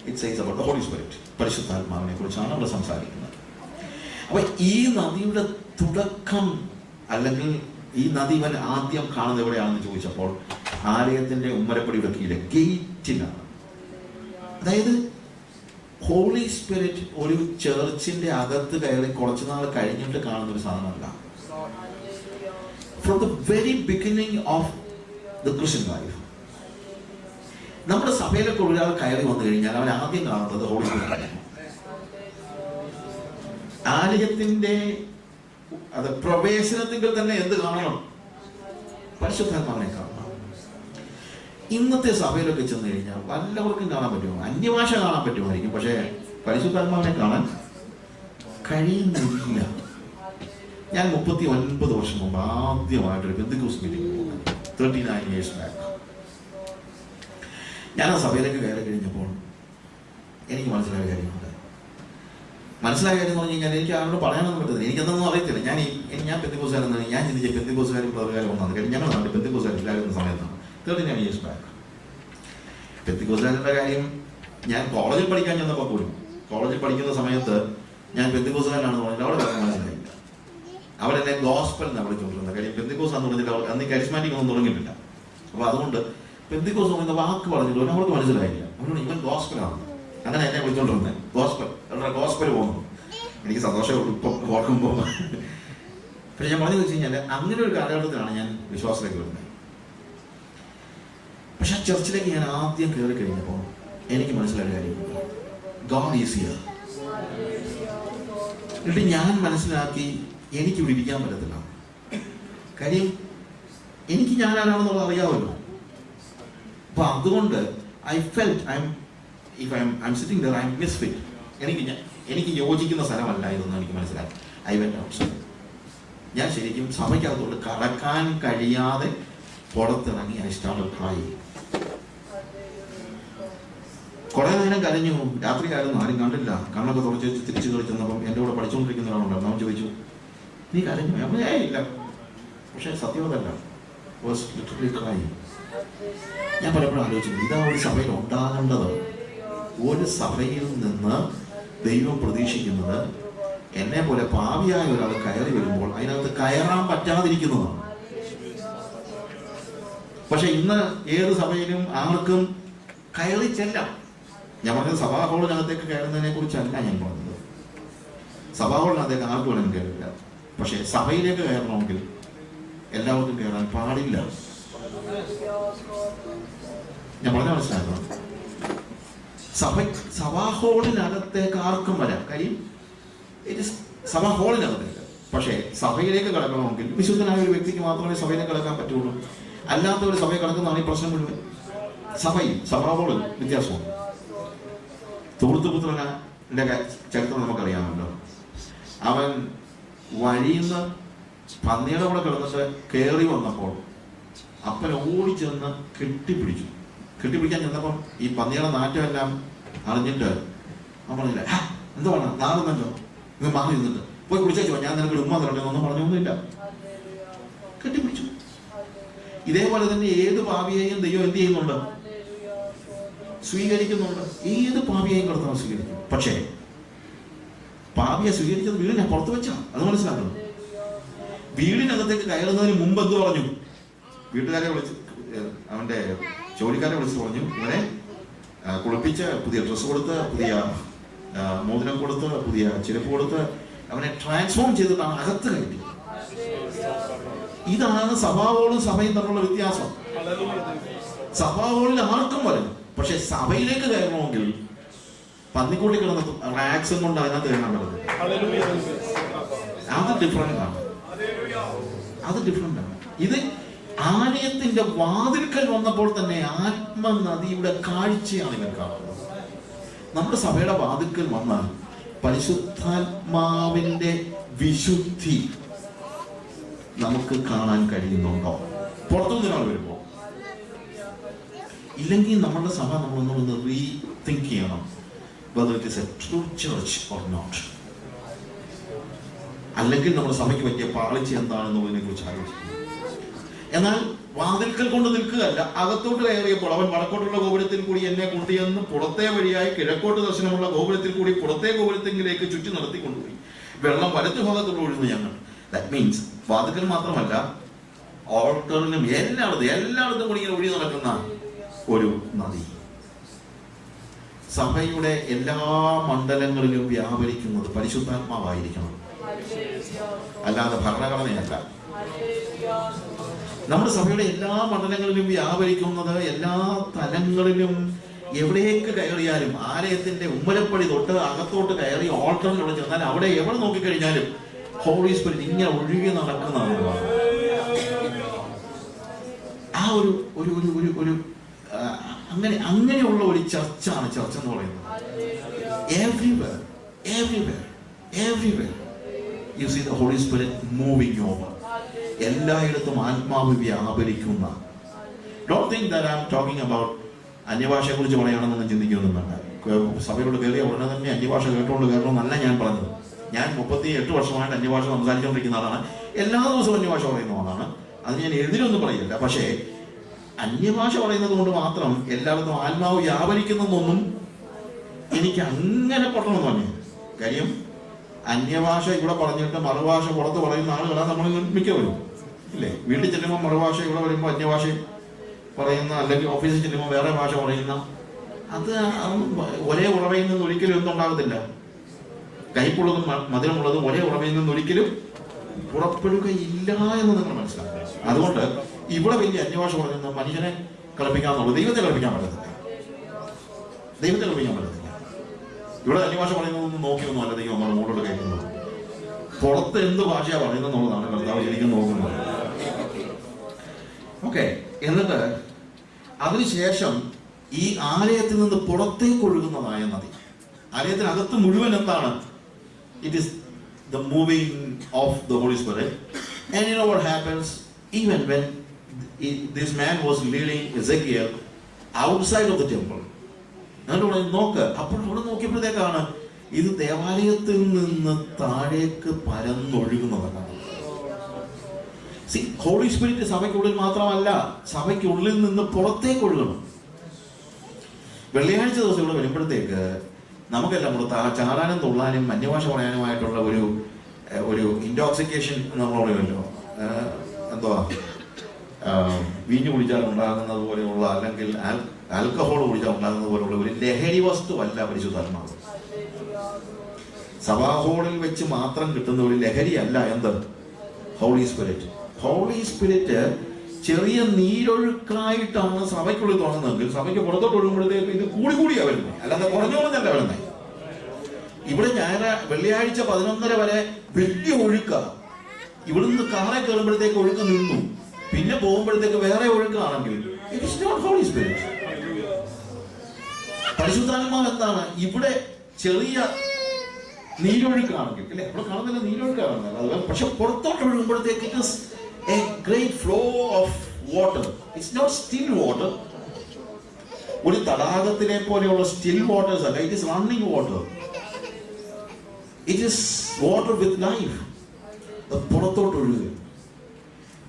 it says about the holy spirit, പരിശുദ്ധാത്മാവിനെ കുറിച്ചാണ് അവിടെ സംസാരിക്കുന്നത്. അപ്പൊ ഈ നദിയുടെ തുടക്കം അല്ലെങ്കിൽ ഈ നദി ഇവൻ ആദ്യം കാണുന്നത് എവിടെയാണെന്ന് ചോദിച്ചപ്പോൾ ആലയത്തിന്റെ ഉമ്മരപ്പടിയുടെ കീഴിലെ ഗേറ്റിലാണ്. അതായത് ഹോളി സ്പിരിറ്റ് ഒരു ചർച്ചിന്റെ അകത്ത് കയറി കുറച്ചു നാൾ കഴിഞ്ഞിട്ട് കാണുന്ന ഒരു സാധനമല്ല. From the very beginning of the Christian life നമ്മുടെ സഭയിലൊക്കെ ഒരാൾ കയറി വന്നു കഴിഞ്ഞാൽ അവൻ ആദ്യം കാണുന്നത് ഹോളി സ്പിരിറ്റ്. ആലയത്തിന്റെ അത് പ്രവേശനത്തിൽ തന്നെ എന്ത് കാണണം? പരിശുദ്ധാത്മാവിനെ കാണണം. ഇന്നത്തെ സഭയിലൊക്കെ ചെന്ന് കഴിഞ്ഞാൽ വല്ലവർക്കും കാണാൻ പറ്റുമോ? അന്യഭാഷ കാണാൻ പറ്റുമായിരിക്കും, പക്ഷേ പരിശുദ്ധാത്മാവിനെ കാണാൻ കഴിയുന്നില്ല. ഞാൻ 39 വർഷം മുമ്പ് ആദ്യമായിട്ടൊരു പെന്തക്കോസ്റ്റ് മീറ്റിംഗ് പോകുന്നത് 39 years back. ഞാൻ ആ സഭയിലേക്ക് കയറി കഴിഞ്ഞപ്പോൾ എനിക്ക് മനസ്സിലായ കാര്യമുണ്ട്. മനസ്സിലായ കാര്യം എന്ന് പറഞ്ഞു കഴിഞ്ഞാൽ എനിക്ക് ആരോട് പറയാനൊന്നും പറ്റുന്നില്ല. എനിക്കെന്തൊന്നും അറിയത്തില്ല. ഞാൻ പെന്തക്കോസ്റ്റുകാരെന്നാണ് ഞാൻ ചിന്തിച്ച പെന്തക്കോസ്റ്റുകാരും പ്രവർത്തകരും ഒന്നാണ്. കാര്യം ഞങ്ങൾ നാട്ടിൽ പെന്തക്കോസ്റ്റുകാരില്ലായിരുന്ന സമയത്താണ് 39 years back. പെന്തക്കോസ്റ്റുകാരുടെ കാര്യം ഞാൻ കോളേജിൽ പഠിക്കാൻ ചെന്നപ്പോൾ പോലും, കോളേജിൽ പഠിക്കുന്ന സമയത്ത് ഞാൻ പെന്തക്കോസ്റ്റുകാരനാണെന്ന് പറഞ്ഞിട്ട് അവിടെ മനസ്സിലായില്ല. അവരെന്നെ ഗോസ്പൽ എന്നാണ് വിളിച്ചുകൊണ്ടിരുന്നത്. കാര്യം പെന്തക്കോസ് എന്ന് പറഞ്ഞിട്ട് അവർ അന്ന് കരിസ്മാറ്റിക് ഒന്നും തുടങ്ങിയിട്ടില്ല. അപ്പോൾ അതുകൊണ്ട് പെന്തക്കോസ് എന്ന വാക്ക് പറഞ്ഞിട്ട് അവർക്ക് മനസ്സിലായില്ല. അവരോട് ഇവൻ ഗോസ്പലാണ്, അങ്ങനെ എന്നെ വിളിച്ചോണ്ടിരുന്നത്. ഗോസ്പൽ പോകുന്നു. എനിക്ക് സന്തോഷമേ ഉള്ളൂ ഇപ്പം ഓർക്കുമ്പോൾ. പക്ഷെ ഞാൻ പറഞ്ഞു വെച്ച് കഴിഞ്ഞാൽ അങ്ങനെ ഒരു കാലഘട്ടത്തിലാണ് ഞാൻ വിശ്വാസത്തിലേക്ക് വരുന്നത്. പക്ഷെ ആ ചർച്ചിലേക്ക് ഞാൻ ആദ്യം കയറി കഴിഞ്ഞപ്പോൾ എനിക്ക് മനസ്സിലായ കാര്യം, ഗോഡ് ഈസ് ഹിയർ. എന്നിട്ട് ഞാൻ മനസ്സിലാക്കി എനിക്ക് ഇവിടെ ഇരിക്കാൻ പറ്റത്തില്ല. കാര്യം എനിക്ക് ഞാൻ ആരാണെന്നുള്ളത് അറിയാമല്ലോ. അപ്പൊ അതുകൊണ്ട് I felt I M sitting there, I M misfit. എനിക്ക് യോജിക്കുന്ന സ്ഥലമല്ല ഇതെന്ന് എനിക്ക് മനസ്സിലായി. I went outside. ഞാൻ ശരിക്കും സഭയ്ക്കകത്തോട്ട് കടക്കാൻ കഴിയാതെ പുറത്തിറങ്ങി ഐ സ്റ്റാർട്ടഡ് ക്രൈയിങ്. കുറെ നേരം കരഞ്ഞു. രാത്രിയായിരുന്നു, ആരും കണ്ടില്ല. കണ്ണൊക്കെ തുറച്ച് തിരിച്ചു കളി ചെന്നപ്പം എൻ്റെ കൂടെ പഠിച്ചുകൊണ്ടിരിക്കുന്ന ഒരാളുണ്ടായിരുന്നു. അവൻ ചോദിച്ചു, നീ കരഞ്ഞു? നമ്മൾ ഇല്ല. പക്ഷെ സത്യമതല്ല, വാസ് ലിറ്ററലി ക്രൈയിങ്. ഞാൻ പലപ്പോഴും ആലോചിച്ചു, ഇതാ ഒരു സഭയിൽ ഉണ്ടാകേണ്ടത്. ഒരു സഭയിൽ നിന്ന് ദൈവം പ്രതീക്ഷിക്കുന്നത് എന്നെ പോലെ പാപിയായ ഒരാൾ കയറി വരുമ്പോൾ അതിനകത്ത് കയറാൻ പറ്റാതിരിക്കുന്നതാണ്. പക്ഷെ ഇന്ന് ഏത് സഭയിലും ആർക്കും കയറി ചെല്ലാം. ഞാൻ പറഞ്ഞത് സഭാ ഹോളിനകത്തേക്ക് കയറുന്നതിനെ കുറിച്ചല്ല ഞാൻ പറഞ്ഞത്. സഭാ ഹോളിനകത്തേക്ക് ആർക്കും വേണമെങ്കിൽ കയറില്ല. പക്ഷെ സഭയിലേക്ക് കയറണമെങ്കിൽ എല്ലാവർക്കും കയറാൻ പാടില്ല. ഞാൻ പറഞ്ഞ മനസ്സിലാക്കണം. സഭാ ഹോളിനകത്തേക്ക് ആർക്കും വരാം. കാര്യം സഭാ ഹോളിനകത്തേക്ക്. പക്ഷേ സഭയിലേക്ക് കടക്കണമെങ്കിൽ വിശുദ്ധനായ ഒരു വ്യക്തിക്ക് മാത്രമേ സഭയിലേക്ക് കടക്കാൻ പറ്റുള്ളൂ. അല്ലാത്ത ഒരു സഭയിൽ കടക്കുന്നതാണ് ഈ പ്രശ്നം മുഴുവൻ. സഭാ ഹോളിൽ വ്യത്യാസമാണ്. ധൂർത്തുപുത്രന്റെ ചരിത്രം നമുക്കറിയാമല്ലോ. അവൻ വഴിയിൽ നിന്ന് പന്നിയുടെ കൂടെ കിടന്നിട്ട് കയറി വന്നപ്പോൾ അപ്പൻ ഓടിച്ചെന്ന് കെട്ടിപ്പിടിക്കാൻ ചെന്നപ്പം ഈ പന്നിയുടെ നാറ്റമെല്ലാം അറിഞ്ഞിട്ട് അവൻ പറഞ്ഞില്ല, എന്തുവാണ് നാറുന്നല്ലോ, ഇങ്ങ് മാറി നിന്നിട്ട് പോയി കുളിച്ചോ, ഞാൻ നിനക്ക് ഉമ്മ തരണ്ടെന്നൊന്നും പറഞ്ഞൊന്നുമില്ല. കെട്ടിപ്പിടിച്ചു. ഇതേപോലെ തന്നെ ഏത് പാപിയെയും ദൈവം എന്ത് ചെയ്യുന്നുണ്ട്? സ്വീകരിക്കുന്നുണ്ട്. ഏത് പാപിയെയും കടത്താൻ സ്വീകരിക്കും. പക്ഷേ പാപിയെ സ്വീകരിച്ചത് വീടിനെ പുറത്ത് വെച്ചാ. അത് മനസ്സിലാക്കണം. വീടിനകത്തേക്ക് കയറുന്നതിന് മുമ്പ് എന്ത് പറഞ്ഞു? വീട്ടുകാരെ വിളിച്ച്, അവന്റെ ജോലിക്കാരെ വിളിച്ച് പറഞ്ഞു, ഇവനെ കുളിപ്പിച്ച് പുതിയ ഡ്രസ്സ് കൊടുത്ത്, പുതിയ മോതിരം കൊടുത്ത്, പുതിയ ചെരുപ്പ് കൊടുത്ത് അവനെ ട്രാൻസ്ഫോം ചെയ്തിട്ടാണ് അകത്ത് കയറ്റി. ഇതാണ് സഭാവോളും സഭയും തമ്മിലുള്ള വ്യത്യാസം. സഭാവോളിൽ ആർക്കും വരും. പക്ഷെ സഭയിലേക്ക് കയറണമെങ്കിൽ പന്നിക്കൂട്ടി കിടന്ന റാക്സും കൊണ്ട് അതിനകത്ത് കയറാൻ പറ്റുന്നത്. അത് ഡിഫറെന്റ് ആണ്. ഇത് ആലയത്തിന്റെ വാതിൽക്കൽ വന്നപ്പോൾ തന്നെ ആത്മനദിയുടെ കാഴ്ചയാണ് ഇവർ കാണുന്നത്. നമ്മുടെ സഭയുടെ വാതിൽക്കൽ വന്നാൽ പരിശുദ്ധാത്മാവിന്റെ വിശുദ്ധി നമുക്ക് കാണാൻ കഴിയുന്നുണ്ടോ? പുറത്തുനിന്ന് ഒരാൾ വരുമ്പോ ഇല്ലെങ്കിൽ നമ്മുടെ സഭ നമ്മളൊന്ന് റീതിങ്ക് ചെയ്യണം, whether it is a true church or not. അല്ലെങ്കിൽ നമ്മുടെ സഭയ്ക്ക് പറ്റിയ പാളിച്ച എന്താണെന്നുള്ളതിനെ കുറിച്ച് ആലോചിക്കുന്നു. എന്നാൽ വാതിൽക്കൽ കൊണ്ട് നിൽക്കുകയല്ല, അകത്തോട്ട് കയറിയപ്പോൾ അവൻ വടക്കോട്ടുള്ള ഗോപുരത്തിൽ കൂടി എന്നെ കൊണ്ടുചെന്ന് പുറത്തെ വഴിയായി കിഴക്കോട്ട് ദർശനമുള്ള ഗോപുരത്തിൽ കൂടി പുറത്തെ ഗോപുരത്തിലേക്ക് ചുറ്റി നടത്തി കൊണ്ടുപോയി. വെള്ളം വലത്തു ഭാഗത്തോട് ഒഴുകുന്നു ഞങ്ങൾ. ദാറ്റ് മീൻസ് വാതിൽക്കൽ മാത്രമല്ല, ഓൾട്ടറിലും എല്ലായിടത്തും കൂടി ഇങ്ങനെ ഒഴുകി നടക്കുന്ന ഒരു നദി. സഭയുടെ എല്ലാ മണ്ഡലങ്ങളിലും വ്യാപരിക്കുന്നത് പരിശുദ്ധാത്മാവായിരിക്കണം, അല്ലാതെ ഭരണഘടനയല്ല. നമ്മുടെ സഭയുടെ എല്ലാ മണ്ഡലങ്ങളിലും വ്യാപരിക്കുന്നത്, എല്ലാ തലങ്ങളിലും എവിടേക്ക് കയറിയാലും, ആലയത്തിന്റെ ഉമ്മരപ്പടി തൊട്ട് അകത്തോട്ട് കയറി ഓൾട്ടറിലൂടെ ചെന്നാൽ അവിടെ എവിടെ നോക്കിക്കഴിഞ്ഞാലും ഹോളി സ്പിരിറ്റ് ഇങ്ങനെ ഒഴുകി നടക്കുന്നതാണ്. ആ ഒരു ഒരു ഒരു ഒരു അങ്ങനെയുള്ള ഒരു ചർച്ചാണ് ചർച്ച എന്ന് പറയുന്നത്. Everywhere you see the Holy Spirit moving over. എല്ലായിടത്തും ആത്മാവ് വ്യാപരിക്കുന്ന. Don't think that I'm talking about അന്യഭാഷയെ കുറിച്ച് പറയണമെന്ന് ചിന്തിക്കൊന്നും വേണ്ട. സഭയോട് കയറിയ ഉടനെ തന്നെ അന്യഭാഷ കേട്ടുകൊണ്ട് കയറണമെന്നല്ല ഞാൻ പറഞ്ഞത്. ഞാൻ 38 വർഷമായിട്ട് അന്യഭാഷ സംസാരിച്ചുകൊണ്ടിരിക്കുന്ന ആളാണ്. എല്ലാ ദിവസവും അന്യഭാഷ പറയുന്ന ആളാണ്. അത് ഞാൻ എതിരൊന്നും പറയില്ല. പക്ഷേ അന്യഭാഷ പറയുന്നത് കൊണ്ട് മാത്രം എല്ലായിടത്തും ആത്മാവ് വ്യാപരിക്കുന്നതൊന്നും എനിക്ക് അങ്ങനെ പൊട്ടണമെന്ന് പറഞ്ഞു. കാര്യം അന്യഭാഷ ഇവിടെ പറഞ്ഞിട്ട് മറുഭാഷ പുറത്ത് പറയുന്ന ആളുകളാണ് നമ്മൾ മിക്കവരും, ഇല്ലേ? വീട്ടിൽ ചെല്ലുമ്പോൾ മറുഭാഷ, ഇവിടെ വരുമ്പോൾ അന്യഭാഷ പറയുന്ന, അല്ലെങ്കിൽ ഓഫീസിൽ ചെല്ലുമ്പോൾ വേറെ ഭാഷ പറയുന്ന, അത് ഒരേ ഉറവയിൽ നിന്ന് ഒരിക്കലും എന്തുണ്ടാകത്തില്ല. കൈപ്പുള്ളതും മധുരമുള്ളതും ഒരേ ഉറവയിൽ നിന്ന് ഒരിക്കലും പുറപ്പെടുകയില്ല എന്ന് നിങ്ങൾ മനസ്സിലാക്കുക. അതുകൊണ്ട് ഇവിടെ വലിയ അന്യഭാഷ പറയുന്ന മനുഷ്യനെ കളിപ്പിക്കാന്നുള്ളൂ, ദൈവത്തെ കളിപ്പിക്കാൻ പറ്റത്തില്ല. ദൈവത്തെ കളിപ്പിക്കാൻ പറ്റത്തില്ല. ഇവിടെ അന്യഭാഷ പറയുന്നതൊന്നും നോക്കിയൊന്നും അല്ല ദൈവം നമ്മുടെ മുകളിലോട്ട് കയറ്റുന്നത്. പുറത്ത് എന്ത് ഭാഷയാണ് പറയുന്നതെന്നുള്ളതാണ് കർത്താവ് ശരിക്കും നോക്കുന്നത്. ഓക്കെ, എന്നിട്ട് അതിനുശേഷം ഈ ആലയത്തിൽ നിന്ന് പുറത്തേക്ക് ഒഴുകുന്നതായ നദി, ആലയത്തിനകത്ത് മുഴുവൻ എന്താണ്? It is the moving of the Holy Spirit. And you know what happens? Even when this man was leading Ezekiel outside of the temple, എന്നിട്ട് നോക്ക്, അപ്പോൾ ഇവിടെ നോക്കിയപ്പോഴത്തേക്കാണ് ഇത് ദേവാലയത്തിൽ നിന്ന് താഴേക്ക് പരന്നൊഴുകുന്നതാണ്. ഹോളി സ്പിരിറ്റ് സഭയ്ക്കുള്ളിൽ മാത്രമല്ല, സഭയ്ക്കുള്ളിൽ നിന്ന് പുറത്തേക്ക് ഒഴുകണം. വെള്ളിയാഴ്ച ദിവസം ഇവിടെ വരുമ്പോഴത്തേക്ക് നമുക്കെല്ലാം കൂടെ ചാടാനും തുള്ളാനും അന്യഭാഷ പറയാനുമായിട്ടുള്ള ഒരു ഇൻടോക്സിക്കേഷൻ നമ്മൾ പറയുമല്ലോ. എന്തുവാ, വീഞ്ഞു കുടിച്ചാൽ ഉണ്ടാകുന്നത് പോലെയുള്ള, അല്ലെങ്കിൽ ആൽക്കഹോൾ കുടിച്ചാൽ ഉണ്ടാകുന്നത് പോലെയുള്ള ഒരു ലഹരി വസ്തുവല്ല പരിശുദ്ധാത്മാവ്. സഭാഹോളിൽ വെച്ച് മാത്രം കിട്ടുന്ന ഒരു ലഹരിയല്ല എന്ത്? Holy spirit. ഹോളി സ്പിരിറ്റ് ചെറിയ നീരൊഴുക്കായിട്ടാണ് സഭയ്ക്കുള്ളിൽ തോന്നുന്നതെങ്കിൽ സഭയ്ക്ക് പുറത്തോട്ട് ഒഴുകുമ്പോഴത്തേക്ക് ഇത് കൂടിയാ വരുന്നത്, അല്ലാതെ കുറഞ്ഞോളഞ്ഞല്ല വരുന്നത്. ഇവിടെ വെള്ളിയാഴ്ച 11:30 വരെ വലിയ ഒഴുക്ക, ഇവിടുന്ന് കാറെ കയറുമ്പോഴത്തേക്ക് ഒഴുക്ക് നിന്നു, പിന്നെ പോകുമ്പോഴത്തേക്ക് വേറെ ഒഴുക്കാണെങ്കിൽ it is not Holy Spirit. പരിശുദ്ധാത്മാവ് എന്താണ്? ഇവിടെ ചെറിയ നീരൊഴുക്കാണെങ്കിൽ, അല്ലെ, അവിടെ കാണുന്നില്ല നീരൊഴുക്കാണ്, അതുപോലെ പക്ഷെ പുറത്തോട്ട് ഒഴുകുമ്പോഴത്തേക്ക് it is a great flow of water. It's not still water. ഒരു തടാകത്തിലെ പോലെയുള്ള സ്റ്റിൽ വാട്ടേഴ്സ് അല്ല, it is running water. It is water with life. പുറത്തോട്ട് ഒഴുകുക.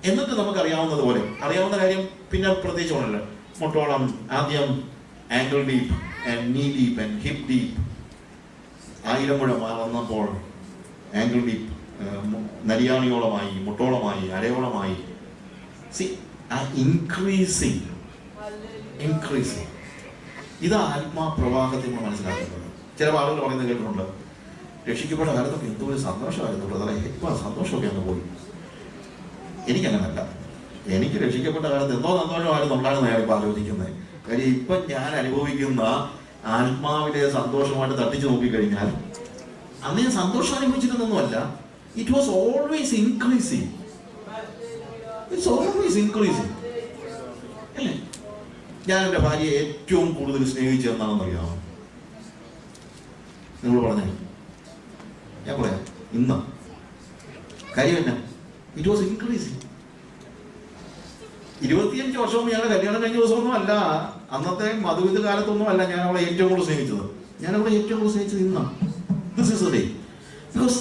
എന്നിട്ട് നമുക്കറിയാവുന്നത് പോലെ, അറിയാവുന്ന കാര്യം പിന്നെ പ്രത്യേകിച്ച് ഒന്നല്ല, മുട്ടോളം ആദ്യം ആംഗിൾ ഡീപ്പ് ആൻഡ് നീ ഡീപ്പ് ആൻഡ് ഹിപ്പ് ഡീപ്പ്. 1000 മുഴം വന്നപ്പോൾ ആംഗിൾ ഡീപ്പ് നരിയാണിയോളമായി, മുട്ടോളമായി, അരയോളമായി. ഇൻക്രീസിങ്. ഇത് ആത്മാപ്രവാഹത്തിൽ നമ്മൾ മനസ്സിലാക്കുന്നത്. ചില ആളുകൾ പറയുന്നത് കേട്ടിട്ടുണ്ട്, രക്ഷിക്കപ്പെട്ട കാലത്തൊക്കെ എന്തോ ഒരു സന്തോഷമായിരുന്നു, അതായത് ഇപ്പം സന്തോഷമൊക്കെ അങ്ങ് പോയി. എനിക്കങ്ങനല്ല. എനിക്ക് രക്ഷിക്കപ്പെട്ട കാലത്ത് എന്തോ സന്തോഷമായിരുന്നു ഉണ്ടാകുന്ന ഞാനിപ്പോൾ ആലോചിക്കുന്നത്. കാര്യം ഇപ്പം ഞാൻ അനുഭവിക്കുന്ന ആത്മാവിലെ സന്തോഷമായിട്ട് തട്ടിച്ചു നോക്കിക്കഴിഞ്ഞാൽ അന്ന് ഞാൻ സന്തോഷം അനുഭവിച്ചിരുന്നൊന്നുമല്ല. It was always increasing. It's always increasing. അല്ലേ? ഞാൻ എൻ്റെ ഭാര്യയെ ഏറ്റവും കൂടുതൽ സ്നേഹിച്ചെന്നാണെന്ന് അറിയാമോ? നിങ്ങൾ പറഞ്ഞേ, ഞാൻ പറയാം. ഇന്ന് കാര്യം എന്നാ? It was increasing. 25 വർഷവും ഞങ്ങളുടെ കല്യാണം കഴിഞ്ഞ ദിവസമൊന്നും അല്ല, അന്നത്തെ മധുവിധ കാലത്തൊന്നും അല്ല ഞാൻ അവളെ ഏറ്റവും കൂടുതൽ സ്നേഹിച്ചത്. ഞാൻ അവളെ ഏറ്റവും കൂടുതൽ സ്നേഹിച്ചത് ഇന്നാ. This is the day. Because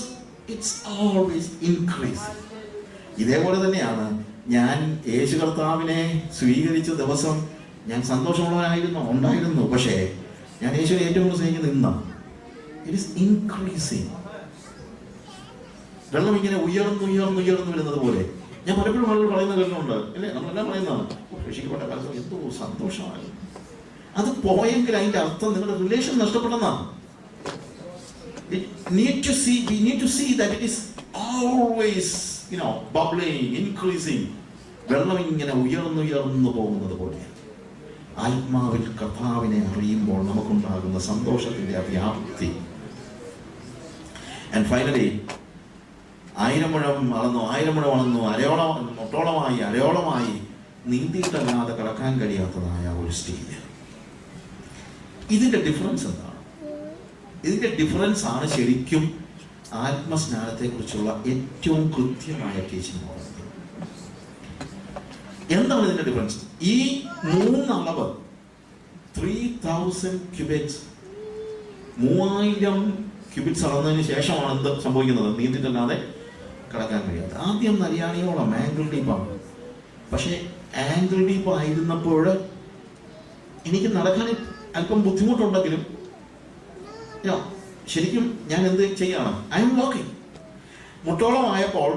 it's always increasing. ഇതേപോലെ തന്നെയാണ് ഞാൻ യേശു കർത്താവിനെ സ്വീകരിച്ച ദിവസം ഞാൻ സന്തോഷമുള്ളവനായിരുന്നു, പക്ഷേ ഞാൻ യേശുവിനെ ഏറ്റവും കൂടുതൽ സ്നേഹിക്കുന്നത് ഇന്നാണ്. It is increasing. വെള്ളം ഇങ്ങനെ ഉയർന്നു വരുന്നത് പോലെ ഞാൻ പലപ്പോഴും ആളുകൾ പറയുന്നത് കേൾക്കുന്നുണ്ട്, അല്ലേ? നമ്മളെല്ലാം പറയുന്നതാണ്, രക്ഷിക്കപ്പെട്ട കാലത്ത് എന്തോ സന്തോഷമായി. അത് പോയെങ്കിൽ അതിന്റെ അർത്ഥം നിങ്ങളുടെ relation നഷ്ടപ്പെടുന്നതാണ്. We need to see that it is always, bubbling, increasing. വെള്ളം ഇങ്ങനെ ഉയർന്നു പോകുന്നത് പോലെ ആത്മാവിൽ കർത്താവിനെ അറിയുമ്പോൾ നമുക്കുണ്ടാകുന്ന സന്തോഷത്തിന്റെ വ്യാപ്തി. ആൻഡ് ഫൈനലി 1000 മുഴം അളന്നു അരയോളമായി നീന്തിയിട്ടല്ലാതെ കടക്കാൻ കഴിയാത്തതായ ഒരു സ്റ്റേജ്. ഇതിന്റെ ഡിഫറൻസ് എന്താണ്? ഇതിന്റെ ഡിഫറൻസ് ആണ് ശരിക്കും ആത്മസ്നാനത്തെ കുറിച്ചുള്ള ഏറ്റവും കൃത്യമായ ടീച്ചിങ്. എന്താണ് ഇതിന്റെ ഡിഫറൻസ്? ഈ 3 അളവ് 3000 ക്യൂബിറ്റ്സ്, 3000 ക്യൂബിറ്റ്സ് അളന്നതിന് ശേഷമാണ് എന്ത് സംഭവിക്കുന്നത്? നീന്തിട്ടല്ലാതെ കടക്കാൻ കഴിയാതെ. ആദ്യം നരിയാണിയോളം ആംഗിൾ ഡീപ്പാണ്. പക്ഷെ ആംഗിൾ ഡീപ്പ് ആയിരുന്നപ്പോൾ എനിക്ക് നടക്കാൻ അല്പം ബുദ്ധിമുട്ടുണ്ടെങ്കിലും ശരിക്കും ഞാൻ എന്ത് ചെയ്യാണ്? I M walking. മുട്ടോളമായപ്പോൾ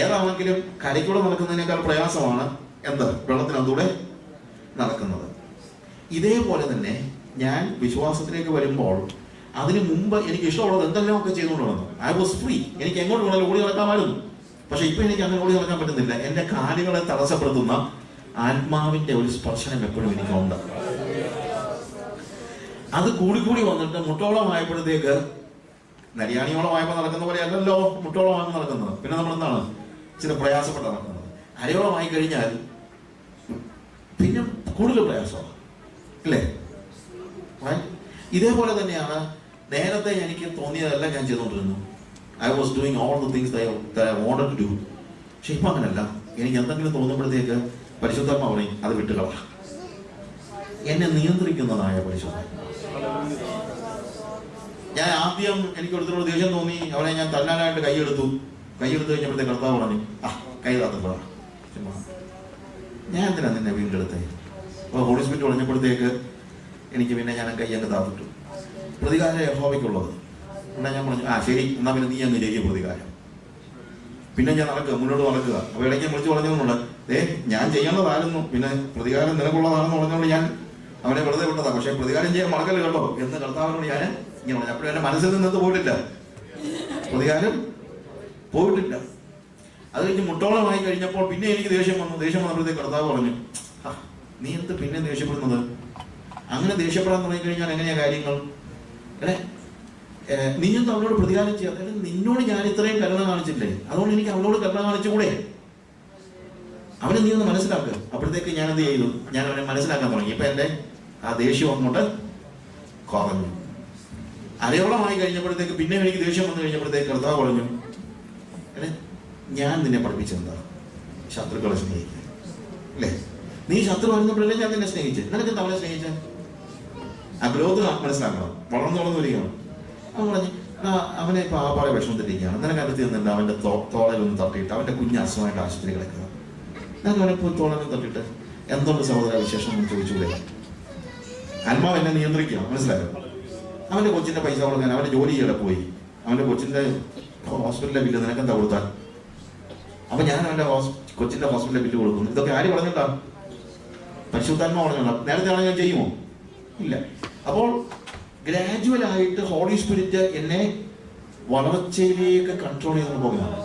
ഏതാണെങ്കിലും കരയ്ക്കൂടെ നടക്കുന്നതിനേക്കാൾ പ്രയാസമാണ് വെള്ളത്തിനകത്തൂടെ നടക്കുന്നത്. ഇതേപോലെ തന്നെ ഞാൻ വിശ്വാസത്തിലേക്ക് വരുമ്പോൾ അതിന് മുമ്പ് എനിക്ക് ഇഷ്ടമുള്ളത് എന്തെങ്കിലുമൊക്കെ ചെയ്തുകൊണ്ട് വന്നു. I was free. എനിക്ക് എങ്ങോട്ട് വേണമെങ്കിലും ഓടി നടക്കാമായിരുന്നു. പക്ഷെ ഇപ്പൊ എനിക്ക് അങ്ങനെ ഓടി നടക്കാൻ പറ്റുന്നില്ല. എന്റെ കാലുകളെ തടസ്സപ്പെടുത്തുന്ന ആത്മാവിന്റെ ഒരു സ്പർശനം എപ്പോഴും എനിക്കുണ്ട്. അത് കൂടിക്കൂടി വന്നിട്ട് മുട്ടോളമായപ്പോഴത്തേക്ക്, നരിയാണിയോളമായപ്പോൾ നടക്കുന്ന പോലെ അല്ലല്ലോ മുട്ടോളമായപ്പോൾ നടക്കുന്നത്. പിന്നെ നമ്മൾ എന്താണ് ചില പ്രയാസപ്പെട്ട് നടക്കുന്നത്. അരയോളമായി കഴിഞ്ഞാൽ പിന്നെ കൂടുതൽ പ്രയാസമാണ്, അല്ലേ? ഇതേപോലെ തന്നെയാണ് നേരത്തെ എനിക്ക് തോന്നിയതെല്ലാം ഞാൻ ചെയ്തുകൊണ്ടിരുന്നു. I was doing all the things that I wanted to do. പക്ഷെ ഇപ്പം അങ്ങനെയല്ല. എനിക്ക് എന്തെങ്കിലും തോന്നുമ്പോഴത്തേക്ക് പരിശുദ്ധാത്മാവ് പറയും അത് വിട്ടുകള. എന്നെ നിയന്ത്രിക്കുന്നതായ പരിശുദ്ധാത്മാവ്. ഞാൻ ആദ്യം എനിക്ക് ഒരുത്തരോട് ദേഷ്യം തോന്നി, അവനെ ഞാൻ തല്ലാനായിട്ട് കൈയെടുത്തു കഴിഞ്ഞപ്പോഴത്തേക്ക് കർത്താവ് പറഞ്ഞു കൈ താത്തപ്പോഴാ ചുമ്മാ ഞാൻ എന്തിനാ നിന്നെ വീണ്ടെടുത്തേ. അപ്പോൾ ഹോളി സ്പിരിറ്റ് പറഞ്ഞപ്പോഴത്തേക്ക് എനിക്ക് പിന്നെ ഞാൻ കൈ അങ്ങ് താത്തിട്ടു. പ്രതികാരം യഹോവയ്ക്കുള്ളത്. എന്നാൽ ഞാൻ പറഞ്ഞു ശരി, എന്നാൽ പിന്നെ നീ അങ്ങ് ചെയ്യും പ്രതികാരം. പിന്നെ ഞാൻ മുന്നോട്ട് നടക്കുക. അപ്പോൾ ഇടയ്ക്ക് വിളിച്ച് പറഞ്ഞതുകൊണ്ട് ഞാൻ ചെയ്യേണ്ടതായിരുന്നു, പിന്നെ പ്രതികാരം നിനക്കുള്ളതാണെന്ന് പറഞ്ഞുകൊണ്ട് ഞാൻ അവനെ വെറുതെ വിട്ടതാ. പക്ഷെ പ്രതികാരം ചെയ്യാൻ മറക്കല് കേട്ടോ എന്ന് കർത്താവിനോട് ഞാൻ ഇങ്ങനെ പറഞ്ഞു. അപ്പോഴും എന്റെ മനസ്സിൽ നിന്നത് പോയിട്ടില്ല, പ്രതികാരം പോയിട്ടില്ല. അത് കഴിഞ്ഞ് മുട്ടോളമായി കഴിഞ്ഞപ്പോൾ പിന്നെ എനിക്ക് ദേഷ്യം വന്നപ്പോഴത്തേക്ക് കർത്താവ് പറഞ്ഞു നീ എന്ത് പിന്നെ ദേഷ്യപ്പെടുന്നത്? അങ്ങനെ ദേഷ്യപ്പെടാൻ തുടങ്ങിക്കഴിഞ്ഞാൽ എങ്ങനെയാ കാര്യങ്ങൾ? നീയൊന്നും അവളോട് പ്രതികാരം ചെയ്യാം. നിന്നോട് ഞാൻ ഇത്രയും കരുണ കാണിച്ചില്ലേ, അതുകൊണ്ട് എനിക്ക് അവളോട് കരുണ കാണിച്ചുകൂടെ? അവനെ നീ ഒന്ന് മനസ്സിലാക്കുക. അപ്പോഴത്തേക്ക് ഞാൻ എന്ത് ചെയ്തു? ഞാൻ അവനെ മനസ്സിലാക്കാൻ തുടങ്ങി. ഇപ്പൊ എന്റെ ആ ദേഷ്യം അങ്ങോട്ട് കുറഞ്ഞു. അരയോളമായി കഴിഞ്ഞപ്പോഴത്തേക്ക് പിന്നെ എനിക്ക് ദേഷ്യം വന്നു കഴിഞ്ഞപ്പോഴത്തേക്ക് കർത്താവ് പറഞ്ഞു ഞാൻ നിന്നെ പഠിപ്പിച്ചെന്താ? ശത്രുക്കളെ സ്നേഹിക്കാൻ, അല്ലേ? നീ ശത്രു വരുന്നപ്പോഴല്ലേ ഞാൻ നിന്നെ സ്നേഹിച്ചത്. നിനക്ക് അവനെ സ്നേഹിച്ച ആ ഗ്രോത്ത് മനസ്സിലാക്കണം. വളർന്നു വരികയാണ്. അവൻ പറഞ്ഞു അവനെ ഇപ്പൊ ആപാടെ വിഷമത്തിരിക്കുകയാണ്, നിനക്ക് അടുത്ത് നിന്നിട്ട് അവന്റെ തോളയിലൊന്ന് തട്ടിയിട്ട് അവന്റെ കുഞ്ഞ് അസുഖമായിട്ട് ആശുപത്രി കിടക്കുക. നിനക്ക് അവനെ പോയി തോളയിലൊന്ന് തട്ടിയിട്ട് എന്തുകൊണ്ട് സഹോദര വിശേഷം എന്ന് ചോദിച്ചുകൂടെ? ആത്മാവ് എന്നെ നിയന്ത്രിക്കുക, മനസ്സിലായോ? അവന്റെ കൊച്ചിന്റെ പൈസ കൊടുക്കാൻ അവന്റെ ജോലി ചെയ്യടെ പോയി. അവന്റെ കൊച്ചിന്റെ ഹോസ്പിറ്റലിലെ ബില്ല് നിനക്കെന്താ കൊടുത്താൽ? അപ്പൊ ഞാൻ അവന്റെ കൊച്ചിന്റെ ഹോസ്പിറ്റലിലെ ബില്ല് കൊടുക്കുന്നു. ഇതൊക്കെ ആര് പറഞ്ഞിട്ടാ? പരിശുദ്ധാത്മാവ് പറഞ്ഞിട്ടാ. നേരത്തെ ആണെങ്കിൽ ഞാൻ ചെയ്യുമോ? ഇല്ല. അപ്പോൾ ഗ്രാജുവൽ ആയിട്ട് ഹോളി സ്പിരിറ്റ് എന്നെ വളർച്ചയിലേക്ക് കൺട്രോൾ ചെയ്ത് പോകുകയാണ്.